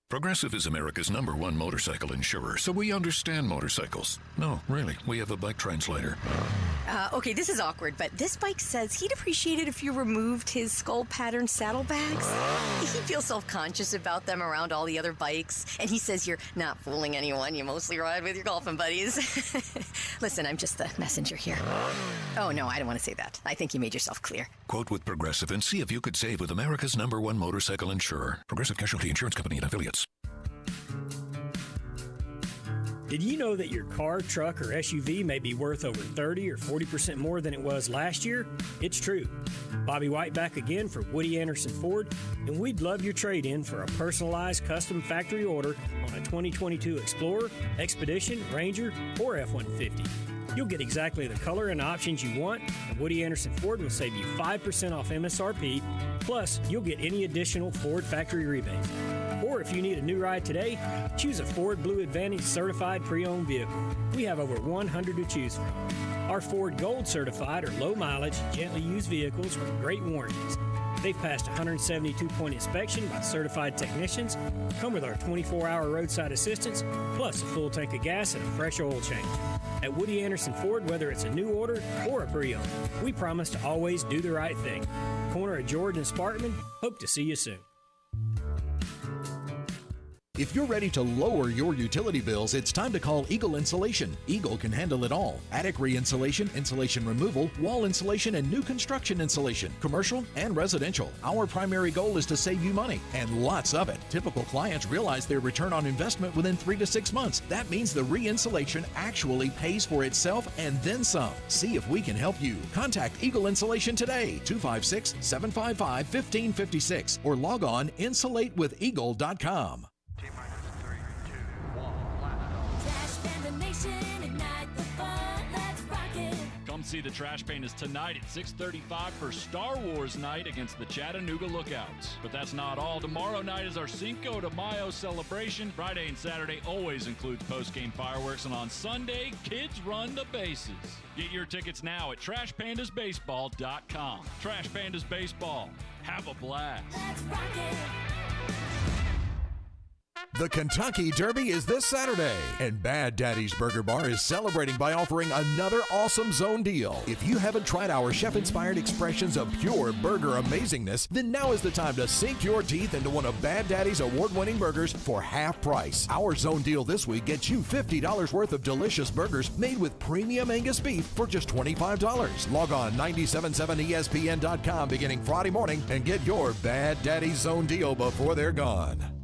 Speaker 12: Progressive is America's #1 motorcycle insurer, so we understand motorcycles. No, really, we have a bike translator.
Speaker 7: Okay, this is awkward, but this bike says he'd appreciate it if you removed his skull pattern saddlebags. He feels self-conscious about them around all the other bikes, and he says you're not fooling anyone. You mostly ride with your golfing buddies. Listen, I'm just the messenger here. Oh, no, I don't want to say that. I think you made yourself clear.
Speaker 12: Quote with Progressive and see if you could save with America's #1 motorcycle insurer. Progressive Casualty Insurance Company and Affiliates.
Speaker 21: Did you know that your car, truck, or SUV may be worth over 30 or 40% more than it was last year? It's true. Bobby White back again for Woody Anderson Ford, and we'd love your trade-in for a personalized custom factory order on a 2022 Explorer, Expedition, Ranger, or F-150. You'll get exactly the color and options you want, and Woody Anderson Ford will save you 5% off MSRP, plus you'll get any additional Ford factory rebates. Or if you need a new ride today, choose a Ford Blue Advantage certified pre-owned vehicle. We have over 100 to choose from. Our Ford Gold certified or low mileage, gently used vehicles with great warranties. They've passed a 172-point inspection by certified technicians, come with our 24-hour roadside assistance, plus a full tank of gas and a fresh oil change. At Woody Anderson Ford, whether it's a new order or a pre-owned, we promise to always do the right thing. Corner of George and Sparkman, hope to see you soon.
Speaker 17: If you're ready to lower your utility bills, it's time to call Eagle Insulation. Eagle can handle it all. Attic re-insulation, insulation removal, wall insulation, and new construction insulation, commercial and residential. Our primary goal is to save you money, and lots of it. Typical clients realize their return on investment within 3 to 6 months. That means the re-insulation actually pays for itself and then some. See if we can help you. Contact Eagle Insulation today, 256-755-1556, or log on insulatewitheagle.com.
Speaker 9: Come see the Trash Painters tonight at 6:35 for Star Wars night against the Chattanooga Lookouts. But that's not all. Tomorrow night is our Cinco de Mayo celebration. Friday and Saturday always includes post-game fireworks, and on Sunday, kids run the bases. Get your tickets now at TrashPandasBaseball.com. Trash Pandas Baseball. Have a blast. Let's rock it.
Speaker 17: The Kentucky Derby is this Saturday, and Bad Daddy's Burger Bar is celebrating by offering another awesome zone deal. If you haven't tried our chef-inspired expressions of pure burger amazingness, then now is the time to sink your teeth into one of Bad Daddy's award-winning burgers for half price. Our zone deal this week gets you $50 worth of delicious burgers made with premium Angus beef for just $25. Log on 977ESPN.com beginning Friday morning and get your Bad Daddy's zone deal before they're gone.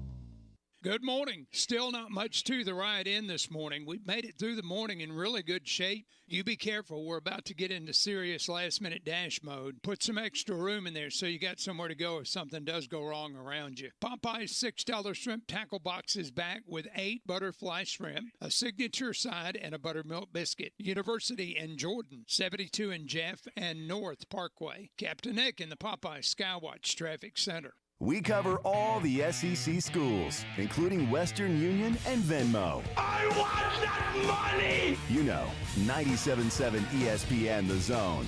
Speaker 14: Good morning. Still not much to the ride in this morning. We've made it through the morning in really good shape. You be careful. We're about to get into serious last-minute dash mode. Put some extra room in there so you got somewhere to go if something does go wrong around you. Popeye's $6 shrimp tackle box is back with 8 butterfly shrimp, a signature side, and a buttermilk biscuit. University and Jordan, 72 in Jeff and North Parkway. Captain Nick in the Popeye Skywatch Traffic Center.
Speaker 3: We cover all the SEC schools, including Western Union and Venmo.
Speaker 5: I want that money!
Speaker 3: You know, 97.7 ESPN The Zone.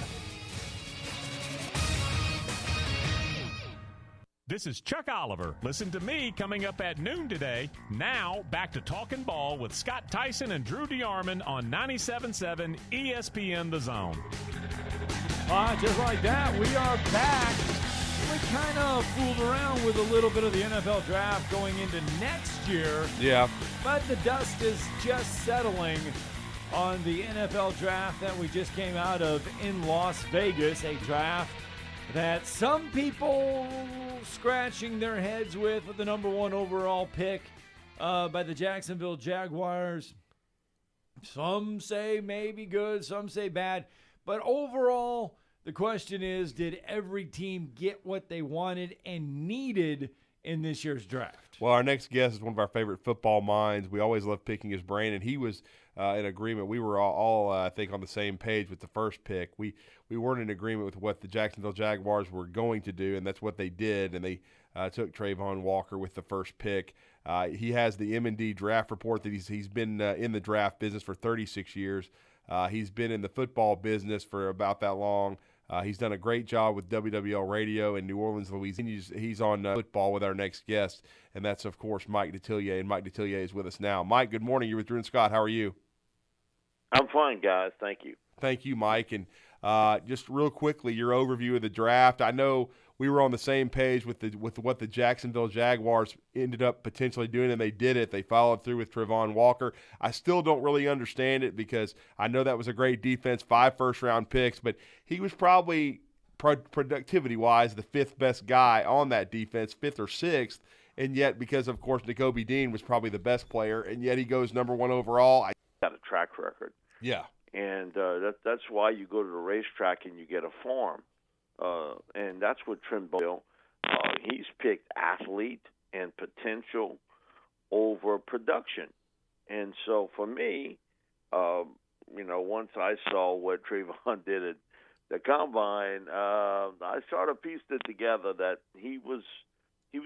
Speaker 10: This is Chuck Oliver. Listen to me coming up at noon today. Now, back to Talkin Ball with Scott Tyson and Drew DeArmond on 97.7 ESPN The Zone.
Speaker 1: All right, just like that, we are back. We kind of fooled around with a little bit of the NFL draft going into next year.
Speaker 2: Yeah.
Speaker 1: But the dust is just settling on the NFL draft that we just came out of in Las Vegas, a draft that some people scratching their heads with the number 1 overall pick by the Jacksonville Jaguars. Some say maybe good, some say bad. But overall, the question is, did every team get what they wanted and needed in this year's draft?
Speaker 2: Well, our next guest is one of our favorite football minds. We always love picking his brain, and he was in agreement. We were all I think, on the same page with the first pick. We weren't in agreement with what the Jacksonville Jaguars were going to do, and that's what they did, and they took Trayvon Walker with the first pick. He has the M&D draft report that he's been in the draft business for 36 years. He's been in the football business for about that long. He's done a great job with WWL Radio in New Orleans, Louisiana. He's on football with our next guest, and that's, of course, Mike Dettelier, and Mike Dettelier is with us now. Mike, good morning. You're with Drew and Scott. How are you?
Speaker 11: I'm fine, guys. Thank you.
Speaker 2: Thank you, Mike. And just real quickly, your overview of the draft. I know we were on the same page with what the Jacksonville Jaguars ended up potentially doing, and they did it. They followed through with Trayvon Walker. I still don't really understand it because I know that was a great defense, 5 first-round picks, but he was probably productivity-wise the 5th best guy on that defense, 5th or 6th, and yet because, of course, Nakobe Dean was probably the best player, and yet he goes number 1 overall.
Speaker 11: Got a track record.
Speaker 2: Yeah.
Speaker 11: And that's why you go to the racetrack and you get a farm. And that's what Trimble, he's picked athlete and potential over production. And so for me, once I saw what Trayvon did at the Combine, I sort of pieced it together that he was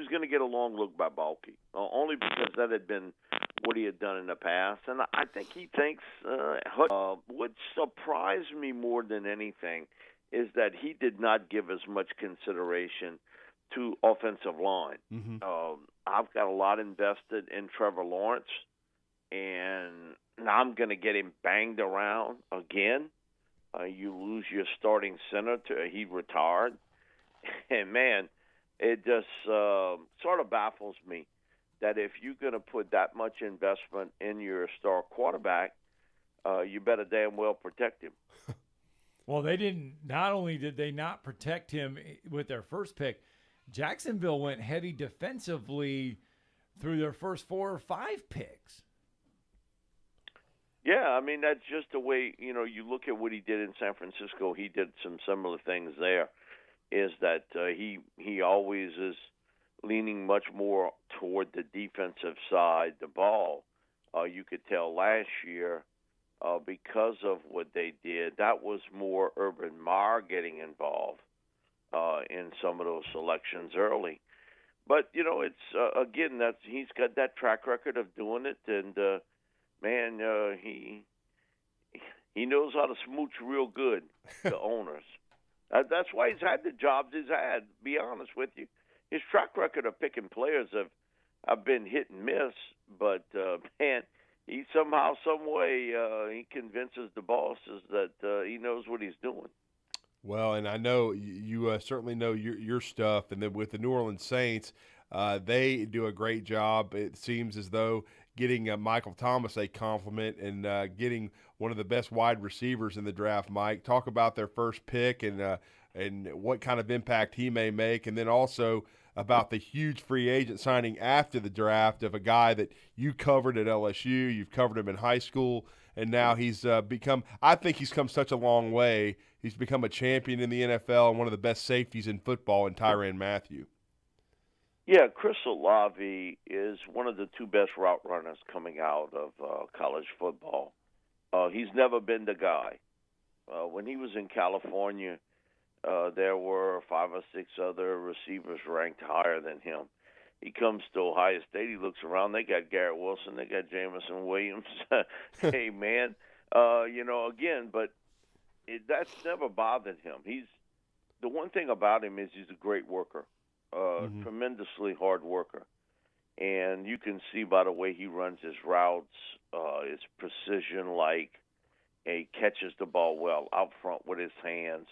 Speaker 11: going to get a long look by Balky, only because that had been what he had done in the past. And I think he thinks what surprised me more than anything is that he did not give as much consideration to offensive line.
Speaker 2: Mm-hmm.
Speaker 11: I've got a lot invested in Trevor Lawrence, and now I'm going to get him banged around again. You lose your starting center he retired. And, man, it just sort of baffles me that if you're going to put that much investment in your star quarterback, you better damn well protect him.
Speaker 1: Well, they didn't. Not only did they not protect him with their first pick, Jacksonville went heavy defensively through their first 4 or 5 picks.
Speaker 11: Yeah, I mean, that's just the way, you look at what he did in San Francisco. He did some similar things there, is that he always is leaning much more toward the defensive side, the ball. You could tell last year, because of what they did, that was more Urban Meyer getting involved in some of those selections early. But, it's, again, he's got that track record of doing it, and, man, he knows how to smooch real good, the owners. That's why he's had the jobs he's had, to be honest with you. His track record of picking players have been hit and miss, but, man, he somehow, some way, he convinces the bosses that he knows what he's doing.
Speaker 2: Well, and I know you certainly know your stuff, and then with the New Orleans Saints, they do a great job. It seems as though getting Michael Thomas a compliment and getting one of the best wide receivers in the draft. Mike, talk about their first pick and what kind of impact he may make, and then also about the huge free agent signing after the draft of a guy that you covered at LSU. You've covered him in high school, and now he's I think he's come such a long way. He's become a champion in the NFL and one of the best safeties in football in Tyrann Mathieu.
Speaker 11: Yeah, Chris Olave is one of the 2 best route runners coming out of college football. He's never been the guy. When he was in California, there were 5 or 6 other receivers ranked higher than him. He comes to Ohio State. He looks around. They got Garrett Wilson. They got Jamison Williams. Hey, man, again, but that's never bothered him. The one thing about him is he's a great worker. Tremendously hard worker. And you can see by the way he runs his routes, his precision-like. He catches the ball well out front with his hands.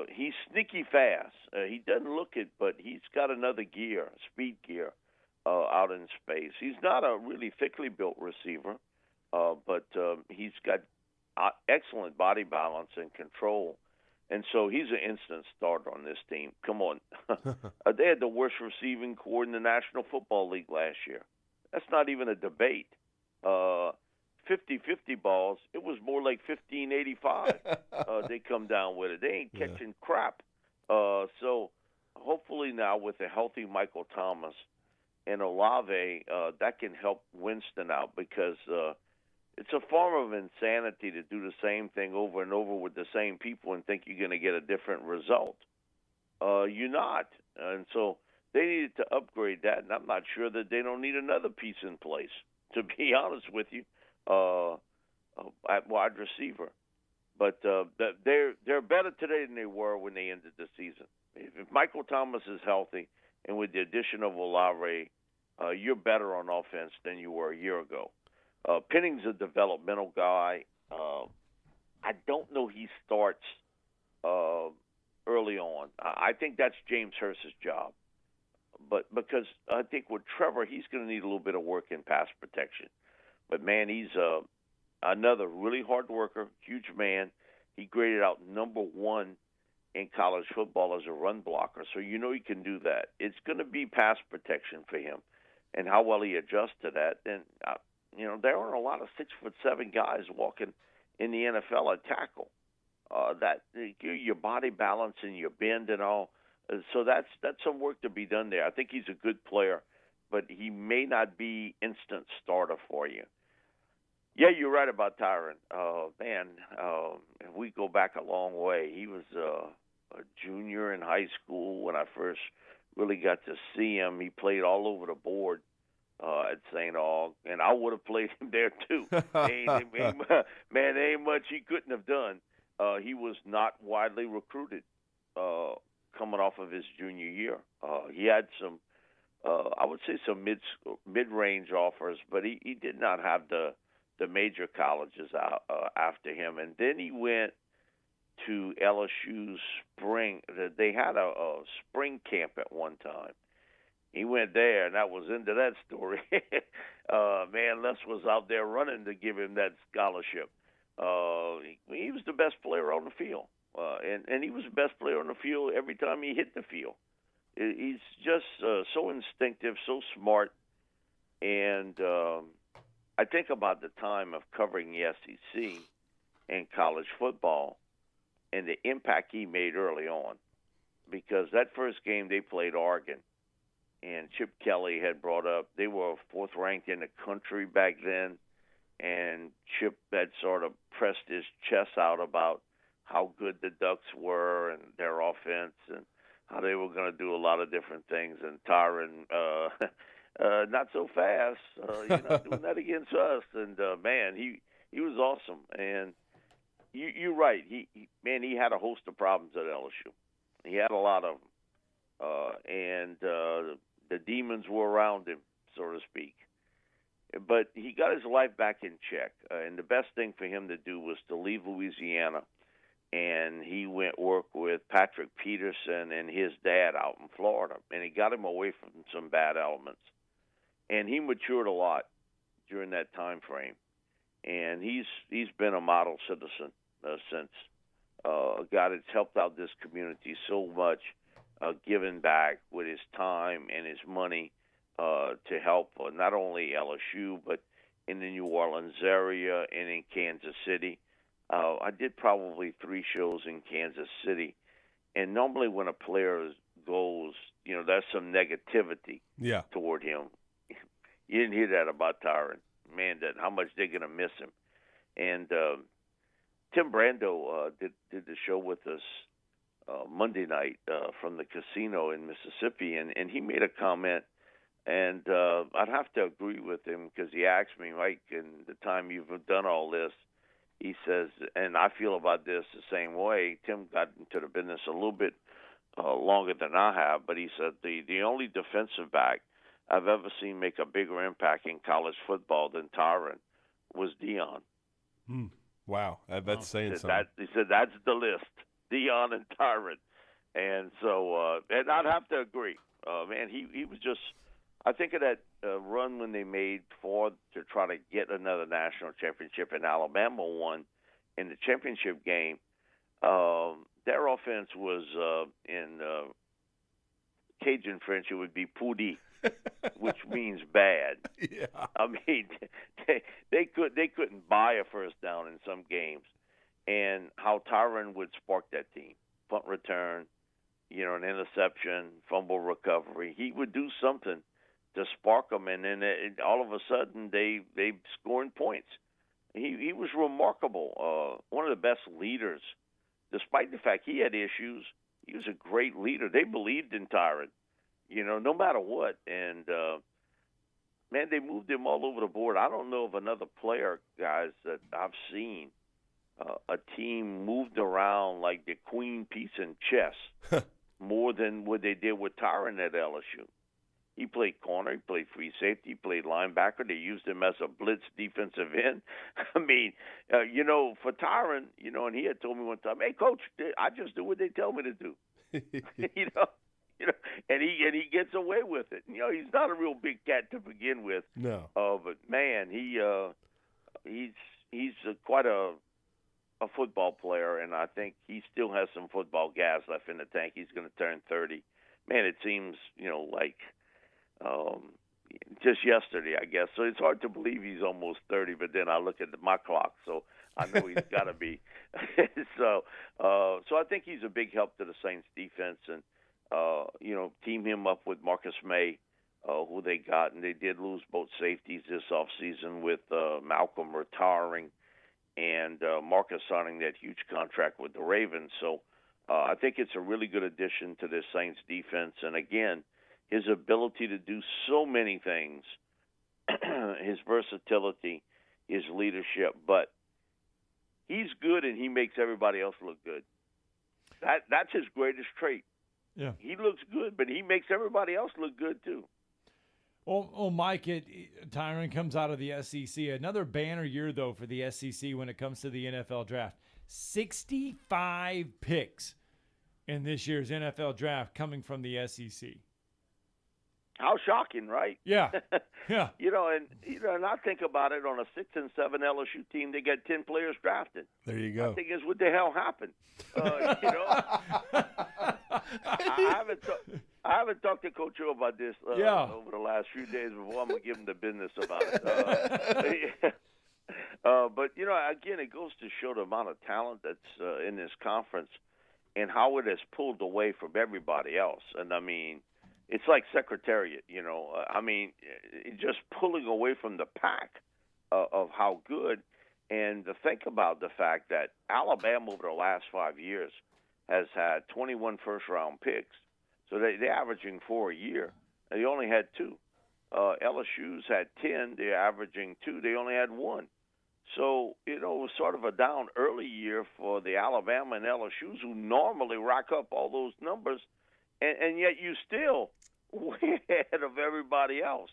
Speaker 11: He's sneaky fast. He doesn't look it, but he's got another gear, speed gear, out in space. He's not a really thickly built receiver, but he's got excellent body balance and control. And so he's an instant starter on this team. Come on. They had the worst receiving core in the National Football League last year. That's not even a debate. 50-50 balls, it was more like 15-85. They come down with it. They ain't catching crap. So hopefully now with a healthy Michael Thomas and Olave, that can help Winston out because it's a form of insanity to do the same thing over and over with the same people and think you're going to get a different result. You're not. And so they needed to upgrade that, and I'm not sure that they don't need another piece in place, to be honest with you, at wide receiver. But they're better today than they were when they ended the season. If Michael Thomas is healthy, and with the addition of Olave, you're better on offense than you were a year ago. Penning's a developmental guy. I don't know he starts early on. I think that's James Hurst's job. But because I think with Trevor, he's going to need a little bit of work in pass protection. But, man, he's another really hard worker, huge man. He graded out number 1 in college football as a run blocker, so you know he can do that. It's going to be pass protection for him and how well he adjusts to that. And there aren't a lot of 6'7" guys walking in the NFL at tackle. That your body balance and your bend and all. So that's some work to be done there. I think he's a good player, but he may not be instant starter for you. Yeah, you're right about Tyrann. We go back a long way. He was a junior in high school when I first really got to see him. He played all over the board at St. Aug, and I would have played him there too. Man, there ain't much he couldn't have done. He was not widely recruited coming off of his junior year. He had some, I would say, some mid-range offers, but he did not have the the major colleges out after him, and then he went to LSU's spring. They had a spring camp at one time. He went there, and that was into that story. Man, Les was out there running to give him that scholarship. He was the best player on the field, and he was the best player on the field every time he hit the field. He's just so instinctive, so smart, and I think about the time of covering the SEC and college football and the impact he made early on, because that first game they played Oregon, and Chip Kelly had brought up, they were fourth ranked in the country back then, and Chip had sort of pressed his chest out about how good the Ducks were and their offense and how they were going to do a lot of different things. And Tyron, not so fast. You're not doing that against us. And, man, he was awesome. And you're right. He had a host of problems at LSU. He had a lot of them. And the demons were around him, so to speak. But he got his life back in check. And the best thing for him to do was to leave Louisiana. And he went work with Patrick Peterson and his dad out in Florida. And he got him away from some bad elements. And he matured a lot during that time frame. And he's been a model citizen since. A guy that's helped out this community so much, giving back with his time and his money to help not only LSU, but in the New Orleans area and in Kansas City. I did probably 3 shows in Kansas City. And normally when a player goes, there's some negativity toward him. You didn't hear that about Tyron. Man, how much they're going to miss him. And Tim Brando did the show with us Monday night from the casino in Mississippi, and he made a comment, and I'd have to agree with him because he asked me, Mike, in the time you've done all this, he says, and I feel about this the same way. Tim got into the business a little bit longer than I have, but he said the only defensive back I've ever seen make a bigger impact in college football than Tyron was Deion.
Speaker 2: Wow, that's saying something.
Speaker 11: He said that's the list, Deion and Tyron. And so, and I'd have to agree. Man, he was just, I think of that run when they made to try to get another national championship, and Alabama won in the championship game. Their offense was in Cajun French, it would be poudi, which means bad.
Speaker 2: Yeah.
Speaker 11: I mean, they couldn't buy a first down in some games, and how Tyron would spark that team, punt return, an interception, fumble recovery. He would do something to spark them, and then all of a sudden they scoring points. He was remarkable. One of the best leaders, despite the fact he had issues. He was a great leader. They believed in Tyron, no matter what. And, man, they moved him all over the board. I don't know of another player, guys, that I've seen a team moved around like the queen piece in chess more than what they did with Tyron at LSU. He played corner. He played free safety. He played linebacker. They used him as a blitz defensive end. I mean, for Tyron, and he had told me one time, "Hey, Coach, I just do what they tell me to do." And he gets away with it. He's not a real big cat to begin with.
Speaker 2: No.
Speaker 11: But man, he's quite a football player, and I think he still has some football gas left in the tank. He's going to turn 30. Man, it seems like. Just yesterday, I guess. So it's hard to believe he's almost 30, but then I look at my clock, so I know he's got to be. So I think he's a big help to the Saints defense, and, team him up with Marcus May, who they got, and they did lose both safeties this offseason with Malcolm retiring and Marcus signing that huge contract with the Ravens. So I think it's a really good addition to this Saints defense, and again, his ability to do so many things, his versatility, his leadership, but he's good and he makes everybody else look good. That's his greatest trait.
Speaker 1: Yeah.
Speaker 11: He looks good, but he makes everybody else look good too.
Speaker 1: Well, Mike, Tyron comes out of the SEC. Another banner year, though, for the SEC when it comes to the NFL draft. 65 picks in this year's NFL draft coming from the SEC.
Speaker 11: How shocking, right?
Speaker 1: Yeah, yeah.
Speaker 11: And I think about it, on a 6 and 7 LSU team, they get 10 players drafted.
Speaker 2: There you go.
Speaker 11: I think is what the hell happened. I haven't talked to Coach O about this over the last few days before I'm gonna give him the business about it. But again, it goes to show the amount of talent that's in this conference and how it has pulled away from everybody else. And I mean, it's like Secretariat, just pulling away from the pack of how good. And to think about the fact that Alabama over the last 5 years has had 21 first-round picks. So they're averaging 4 a year. And they only had 2. LSU's had 10. They're averaging 2. They only had 1. So, it was sort of a down early year for the Alabama and LSU's, who normally rack up all those numbers, and yet you still way ahead of everybody else.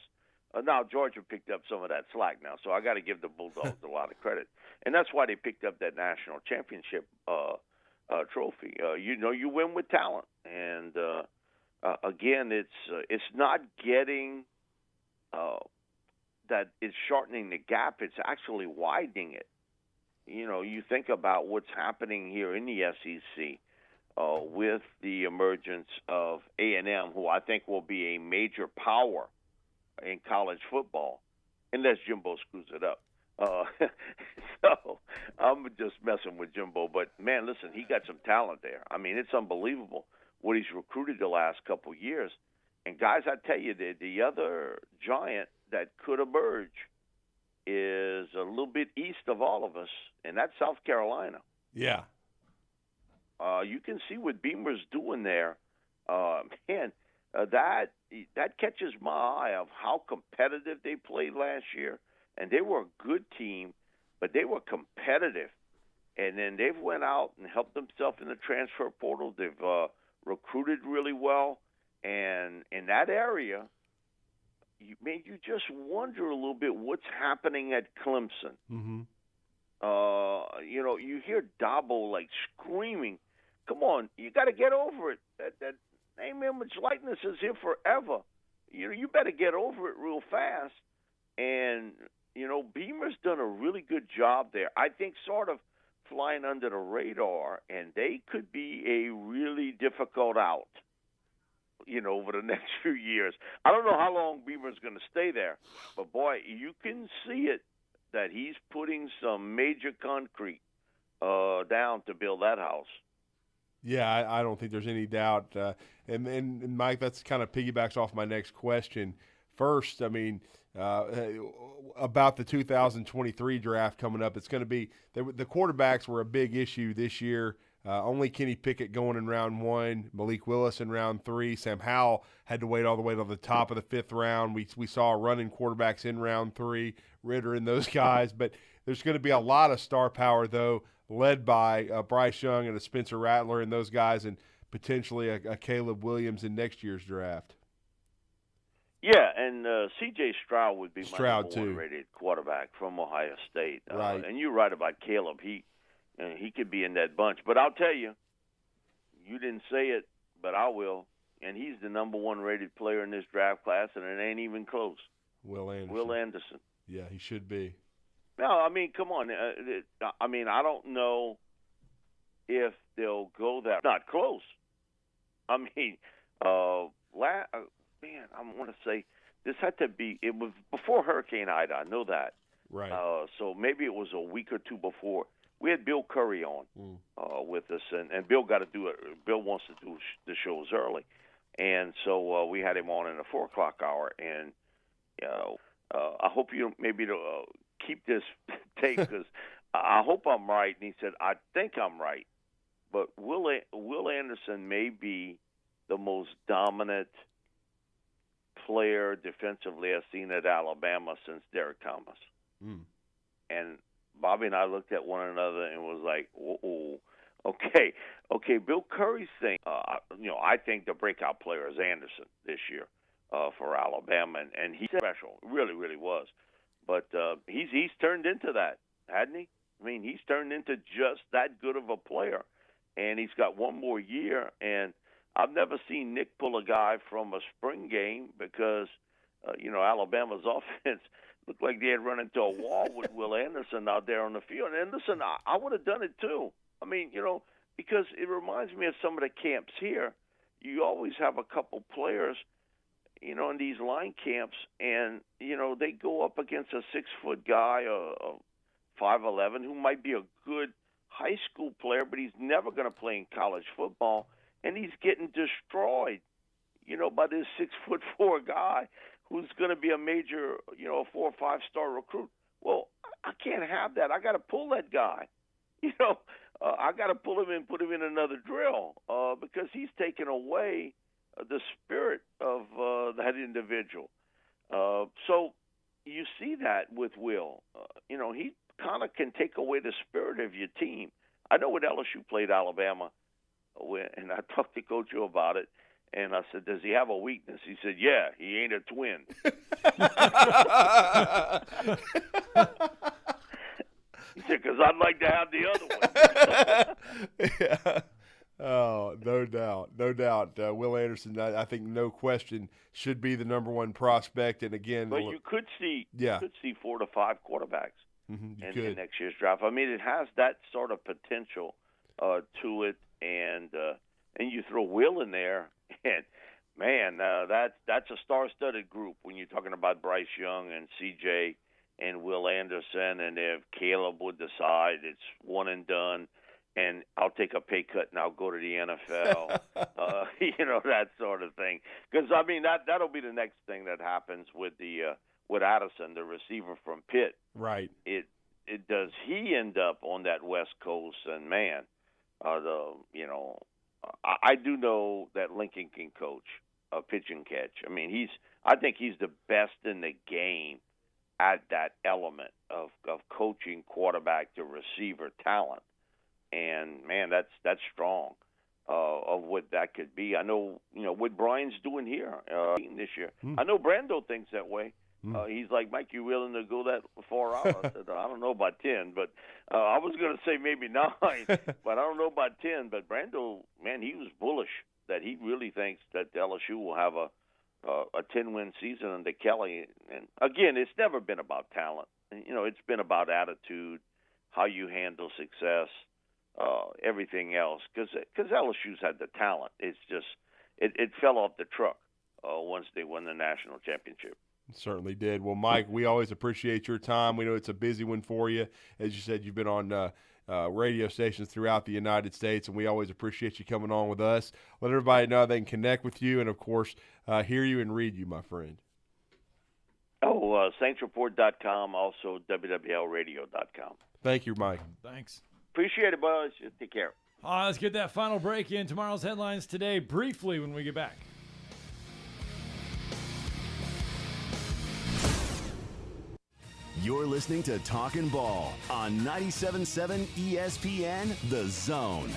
Speaker 11: Now, Georgia picked up some of that slack now, so I got to give the Bulldogs a lot of credit. And that's why they picked up that national championship trophy. You win with talent. And, again, it's not getting that it's shortening the gap. It's actually widening it. You think about what's happening here in the SEC with the emergence of A&M, who I think will be a major power in college football, unless Jimbo screws it up. So I'm just messing with Jimbo. But, man, listen, he got some talent there. I mean, it's unbelievable what he's recruited the last couple of years. And, guys, I tell you, the other giant that could emerge is a little bit east of all of us, and that's South Carolina.
Speaker 2: Yeah.
Speaker 11: You can see what Beamer's doing there. That catches my eye of how competitive they played last year. And they were a good team, but they were competitive. And then they've went out and helped themselves in the transfer portal. They've recruited really well. And in that area, you just wonder a little bit what's happening at Clemson.
Speaker 2: Mm-hmm.
Speaker 11: You hear Dabo like screaming, "Come on, you got to get over it. That name, image, likeness is here forever. You better get over it real fast." And Beamer's done a really good job there. I think sort of flying under the radar, and they could be a really difficult out. Over the next few years. I don't know how long Beamer's going to stay there, but boy, you can see it that he's putting some major concrete down to build that house.
Speaker 2: Yeah, I don't think there's any doubt. And Mike, that's kind of piggybacks off my next question. First, I mean, about the 2023 draft coming up, it's going to be the quarterbacks were a big issue this year. Only Kenny Pickett going in round 1, Malik Willis in round 3. Sam Howell had to wait all the way to the top of the 5th round. We saw running quarterbacks in round 3, Ritter and those guys. But there's going to be a lot of star power, though, led by Bryce Young and a Spencer Rattler and those guys, and potentially a Caleb Williams in next year's draft.
Speaker 11: Yeah, and C.J. Stroud would be my number
Speaker 2: too.
Speaker 11: 1 rated quarterback from Ohio State.
Speaker 2: Right.
Speaker 11: And you're right about Caleb. He could be in that bunch. But I'll tell you, you didn't say it, but I will. And he's the number 1 rated player in this draft class, and it ain't even close.
Speaker 2: Will
Speaker 11: Anderson.
Speaker 2: Yeah, he should be.
Speaker 11: No, I mean, come on. I don't know if they'll go that. Not close. I mean, I want to say this had to be. It was before Hurricane Ida. I know that.
Speaker 2: Right.
Speaker 11: So maybe it was a week or two before. We had Bill Curry on with us, and Bill got to do it. Bill wants to do the shows early, and so we had him on in the 4 o'clock hour. And I hope you maybe to keep this tape because I hope I'm right. And he said, "I think I'm right," but Will Anderson may be the most dominant player defensively I've seen at Alabama since Derek Thomas. And Bobby and I looked at one another and was like, "Whoa, okay." Bill Curry's thing, I think the breakout player is Anderson this year. for Alabama, and he's special, really, really was. But he's turned into that, hadn't he? I mean, he's turned into just that good of a player, and he's got one more year. And I've never seen Nick pull a guy from a spring game because, Alabama's offense looked like they had run into a wall with Will Anderson out there on the field. And listen, I would have done it too. I mean, because it reminds me of some of the camps here. You always have a couple players, in these line camps, and, they go up against a 6-foot guy, a 5'11", who might be a good high school player, but he's never going to play in college football, and he's getting destroyed, by this 6'4" guy who's going to be a major, a 4- or 5-star recruit. Well, I can't have that. I got to pull that guy. I got to pull him and put him in another drill because he's taken away the spirit of that individual. So you see that with Will. He kind of can take away the spirit of your team. I know when LSU played Alabama, and I talked to Coach O about it, and I said, does he have a weakness? He said, yeah, he ain't a twin. He said, because I'd like to have the other one.
Speaker 2: Yeah. Oh, no doubt. No doubt. Will Anderson, I think no question, should be the number one prospect. And again,
Speaker 11: but you could see 4 to 5 quarterbacks in next year's draft. I mean, it has that sort of potential to it. And you throw Will in there, and man, that's a star-studded group when you're talking about Bryce Young and CJ and Will Anderson. And if Caleb would decide it's one and done, and I'll take a pay cut and I'll go to the NFL, that sort of thing. Because I mean that'll be the next thing that happens with with Addison, the receiver from Pitt.
Speaker 2: Right.
Speaker 11: It does he end up on that West Coast? And man, I do know that Lincoln can coach a pitch and catch. I mean, I think he's the best in the game at that element of coaching quarterback to receiver talent. And man, that's strong of what that could be. I know, what Brian's doing here this year. I know Brando thinks that way. He's like, Mike, you willing to go that far out? I said, I don't know about 10, but I was going to say maybe 9, but I don't know about 10. But Brando, man, he was bullish that he really thinks that LSU will have a 10-win season under Kelly. And again, it's never been about talent. It's been about attitude, how you handle success. Everything else, because LSU's had the talent. It's just it fell off the truck once they won the national championship.
Speaker 2: It certainly did. Well, Mike, we always appreciate your time. We know it's a busy one for you. As you said, you've been on radio stations throughout the United States, and we always appreciate you coming on with us. Let everybody know they can connect with you and, of course, hear you and read you, my friend.
Speaker 11: SaintsReport.com, also WWLradio.com.
Speaker 2: Thank you, Mike.
Speaker 1: Thanks.
Speaker 11: Appreciate it, boys. Take care.
Speaker 1: Let's get that final break in. Tomorrow's headlines today briefly when we get back.
Speaker 3: You're listening to Talkin Ball on 97.7 ESPN, The Zone.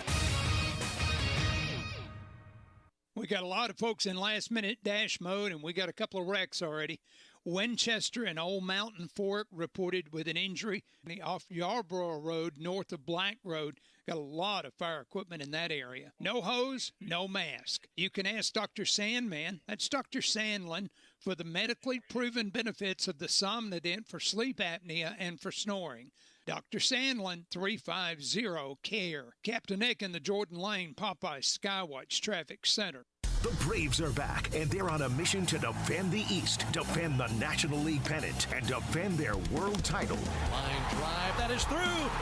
Speaker 14: We got a lot of folks in last-minute dash mode, and we got a couple of wrecks already. Winchester and Old Mountain Fork reported with an injury off Yarborough Road north of Black Road. Got a lot of fire equipment in that area. No hose, no mask. You can ask Dr. Sandman, that's Dr. Sandlin, for the medically proven benefits of the Somnodent for sleep apnea and for snoring. Dr. Sandlin, 350-CARE. Captain Nick in the Jordan Lane Popeye Skywatch Traffic Center.
Speaker 5: The Braves are back, and they're on a mission to defend the East, defend the National League pennant, and defend their world title.
Speaker 6: Line drive, that is through.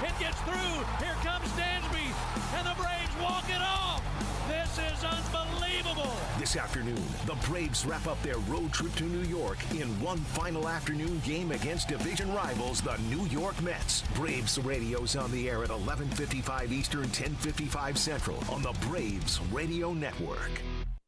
Speaker 6: It gets through. Here comes Dansby, and the Braves walk it off. This is unbelievable.
Speaker 5: This afternoon, the Braves wrap up their road trip to New York in one final afternoon game against division rivals, the New York Mets. Braves radio's on the air at 11:55 Eastern, 10:55 Central on the Braves Radio Network.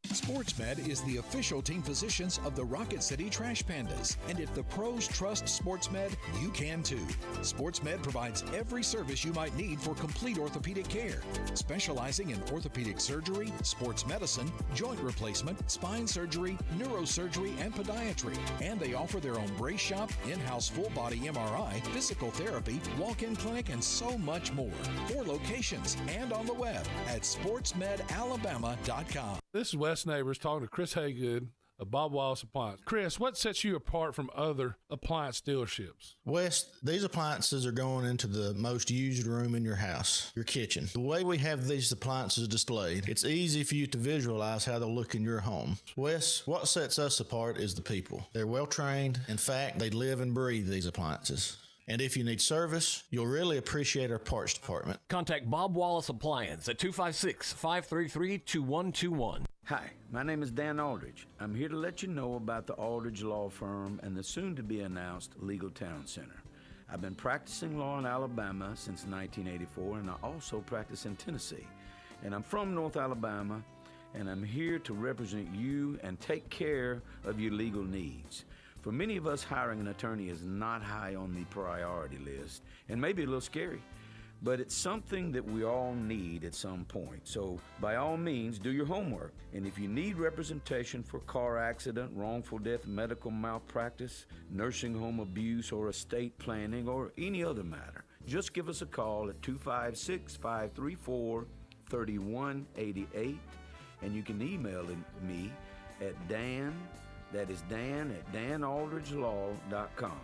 Speaker 17: SportsMed is the official team physicians of the Rocket City Trash Pandas. And if the pros trust SportsMed, you can too. SportsMed provides every service you might need for complete orthopedic care, specializing in orthopedic surgery, sports medicine, joint replacement, spine surgery, neurosurgery, and podiatry. And they offer their own brace shop, in-house full-body MRI, physical therapy, walk-in clinic, and so much more. 4 locations and on the web at sportsmedalabama.com.
Speaker 8: This is Wes Neighbors talking to Chris Haygood of Bob Wallace Appliance. Chris, what sets you apart from other appliance dealerships?
Speaker 13: Wes, these appliances are going into the most used room in your house, your kitchen. The way we have these appliances displayed, it's easy for you to visualize how they'll look in your home. Wes, what sets us apart is the people. They're well trained. In fact, they live and breathe these appliances. And if you need service, you'll really appreciate our parts department.
Speaker 15: Contact Bob Wallace Appliance at 256-533-2121.
Speaker 16: Hi, my name is Dan Aldridge. I'm here to let you know about the Aldridge Law Firm and the soon-to-be-announced Legal Town Center. I've been practicing law in Alabama since 1984, and I also practice in Tennessee. And I'm from North Alabama, and I'm here to represent you and take care of your legal needs. For many of us, hiring an attorney is not high on the priority list, and maybe a little scary, but it's something that we all need at some point. So by all means, do your homework. And if you need representation for car accident, wrongful death, medical malpractice, nursing home abuse, or estate planning, or any other matter, just give us a call at 256-534-3188, and you can email me at that is Dan at danaldridgelaw.com.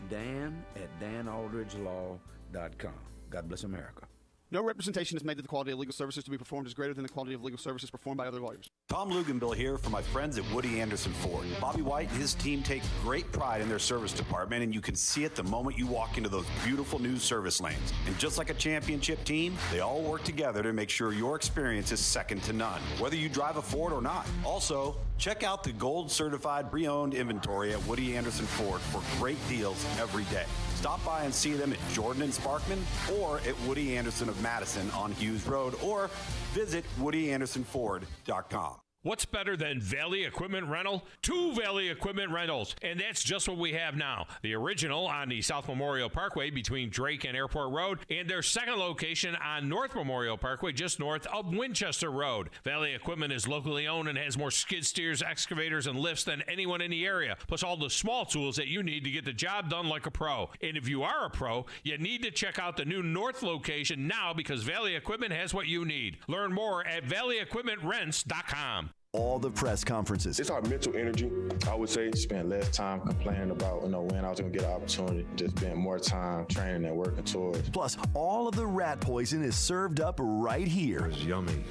Speaker 16: Dan at danaldridgelaw.com. God bless America.
Speaker 18: No representation is made that the quality of legal services to be performed is greater than the quality of legal services performed by other lawyers.
Speaker 26: Tom Luganbill here for my friends at Woody Anderson Ford. Bobby White and his team take great pride in their service department, and you can see it the moment you walk into those beautiful new service lanes. And just like a championship team, they all work together to make sure your experience is second to none, whether you drive a Ford or not. Also, check out the gold certified pre-owned inventory at Woody Anderson Ford for great deals every day. Stop by and see them at Jordan and Sparkman or at Woody Anderson of Madison on Hughes Road, or visit WoodyAndersonFord.com.
Speaker 10: What's better than Valley Equipment Rental? 2 Valley Equipment Rentals, and that's just what we have now. The original on the South Memorial Parkway between Drake and Airport Road, and their second location on North Memorial Parkway just north of Winchester Road. Valley Equipment is locally owned and has more skid steers, excavators, and lifts than anyone in the area, plus all the small tools that you need to get the job done like a pro. And if you are a pro, you need to check out the new North location now, because Valley Equipment has what you need. Learn more at valleyequipmentrents.com.
Speaker 3: All the press conferences.
Speaker 27: It's our mental energy, I would say. Spend less time complaining about, when I was going to get an opportunity. Just spend more time training and working towards.
Speaker 3: Plus, all of the rat poison is served up right here.
Speaker 27: It's yummy.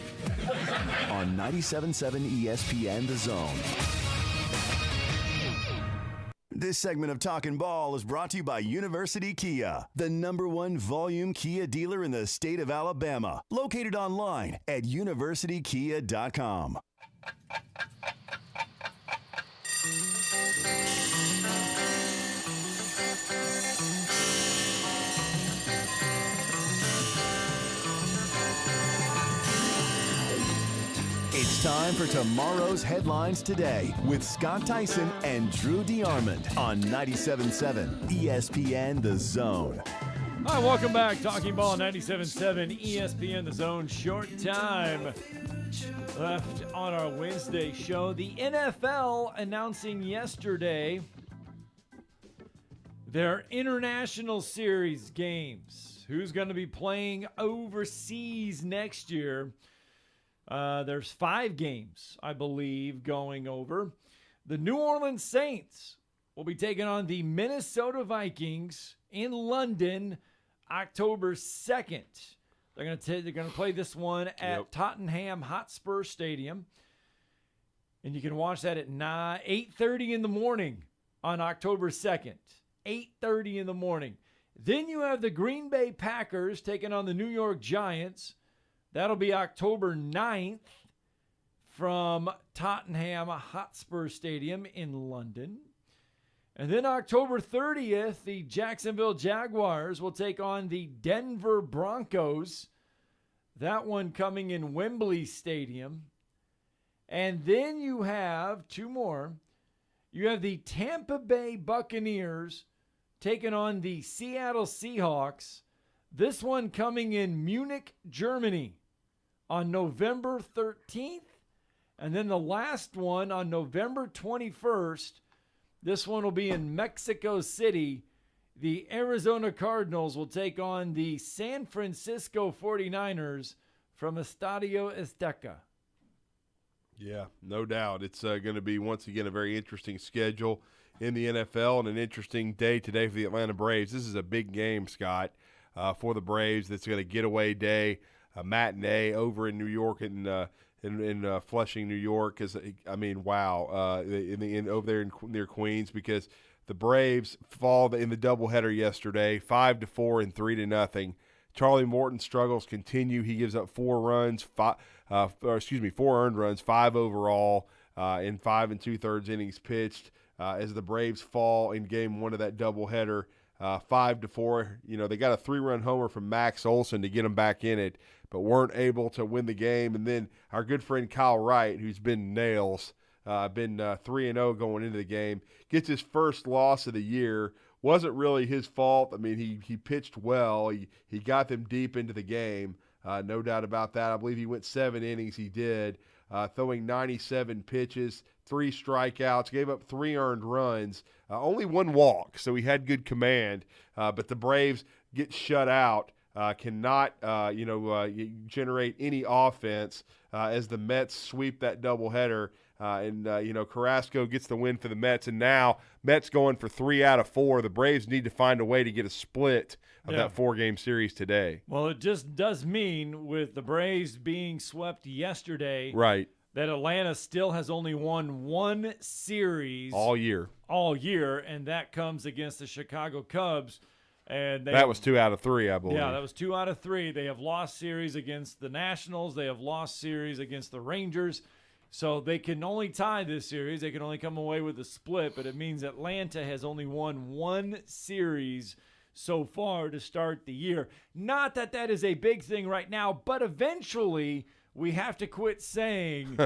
Speaker 3: On 97.7 ESPN The Zone. This segment of Talkin Ball is brought to you by University Kia, the #1 volume Kia dealer in the state of Alabama. Located online at universitykia.com. It's time for tomorrow's headlines today with Scott Tyson and Drew DeArmond on 97.7 ESPN The Zone.
Speaker 1: Hi, welcome back. Talking Ball 97.7 ESPN The Zone. Short time left on our Wednesday show. The NFL announcing yesterday their international series games. Who's going to be playing overseas next year? There's 5 games, I believe, going over. The New Orleans Saints will be taking on the Minnesota Vikings in London October 2nd. They're going to play this one at Tottenham Hotspur Stadium. And you can watch that at 8:30 in the morning on October 2nd. 8:30 in the morning. Then you have the Green Bay Packers taking on the New York Giants. That'll be October 9th from Tottenham Hotspur Stadium in London. And then October 30th, the Jacksonville Jaguars will take on the Denver Broncos. That one coming in Wembley Stadium. And then you have two more. You have the Tampa Bay Buccaneers taking on the Seattle Seahawks. This one coming in Munich, Germany on November 13th. And then the last one on November 21st. This one will be in Mexico City. The Arizona Cardinals will take on the San Francisco 49ers from Estadio Azteca.
Speaker 2: Yeah, no doubt. It's going to be, once again, a very interesting schedule in the NFL and an interesting day today for the Atlanta Braves. This is a big game, Scott, for the Braves. That's going to getaway day, a matinee over in New York in Flushing, New York. Wow, over there near Queens, because the Braves fall in the doubleheader yesterday, 5-4 and 3-0. Charlie Morton's struggles continue. He gives up 4 earned runs, 5 overall, in 5 2/3 innings pitched, as the Braves fall in game 1 of that doubleheader, 5-4. They got a 3-run homer from Max Olson to get them back in it, but weren't able to win the game. And then our good friend Kyle Wright, who's been nails, been 3-0 going into the game, gets his first loss of the year. Wasn't really his fault. I mean, he pitched well. He got them deep into the game, no doubt about that. I believe he went 7 innings. He did, throwing 97 pitches, 3 strikeouts, gave up 3 earned runs, only 1 walk. So he had good command. But the Braves get shut out, cannot generate any offense as the Mets sweep that doubleheader. Carrasco gets the win for the Mets, and now Mets going for 3 out of 4. The Braves need to find a way to get a split of that 4-game series today.
Speaker 1: Well, it just does mean, with the Braves being swept yesterday,
Speaker 2: right,
Speaker 1: that Atlanta still has only won 1 series
Speaker 2: all year,
Speaker 1: and that comes against the Chicago Cubs. And
Speaker 2: that was 2 out of 3, I believe.
Speaker 1: Yeah, that was 2 out of 3. They have lost series against the Nationals. They have lost series against the Rangers. So they can only tie this series. They can only come away with a split, but it means Atlanta has only won 1 series so far to start the year. Not that that is a big thing right now, but eventually we have to quit saying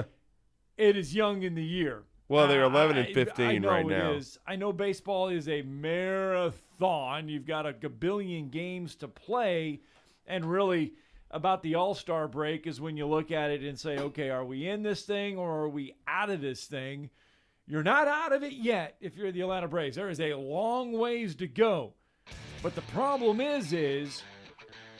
Speaker 1: it is young in the year.
Speaker 2: Well, they're 11 and 15
Speaker 1: I know
Speaker 2: right now.
Speaker 1: It is. I know baseball is a marathon. You've got a gabillion games to play, and really about the All-Star break is when you look at it and say, okay, are we in this thing or are we out of this thing? You're not out of it yet if you're the Atlanta Braves. There is a long ways to go. But the problem is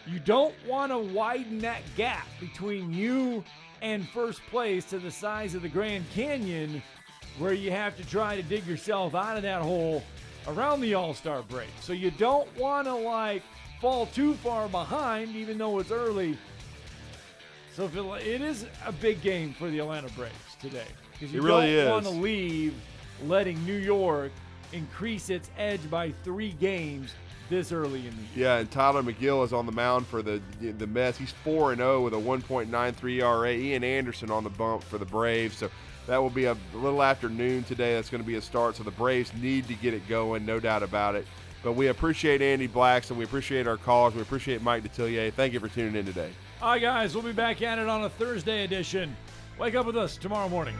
Speaker 1: you don't want to widen that gap between you and first place to the size of the Grand Canyon, where you have to try to dig yourself out of that hole around the All-Star break. So you don't want to, fall too far behind, even though it's early. So it is a big game for the Atlanta Braves today, because you don't want to leave letting New York increase its edge by 3 games this early in the year.
Speaker 2: Yeah, and Tyler McGill is on the mound for the Mets. He's 4-0 with a 1.93 ERA. Ian Anderson on the bump for the Braves. So that will be a little after noon today. That's going to be a start. So the Braves need to get it going, no doubt about it. But we appreciate Andy Blackson. We appreciate our callers. We appreciate Mike Dettelier. Thank you for tuning in today.
Speaker 1: All right, guys, we'll be back at it on a Thursday edition. Wake up with us tomorrow morning.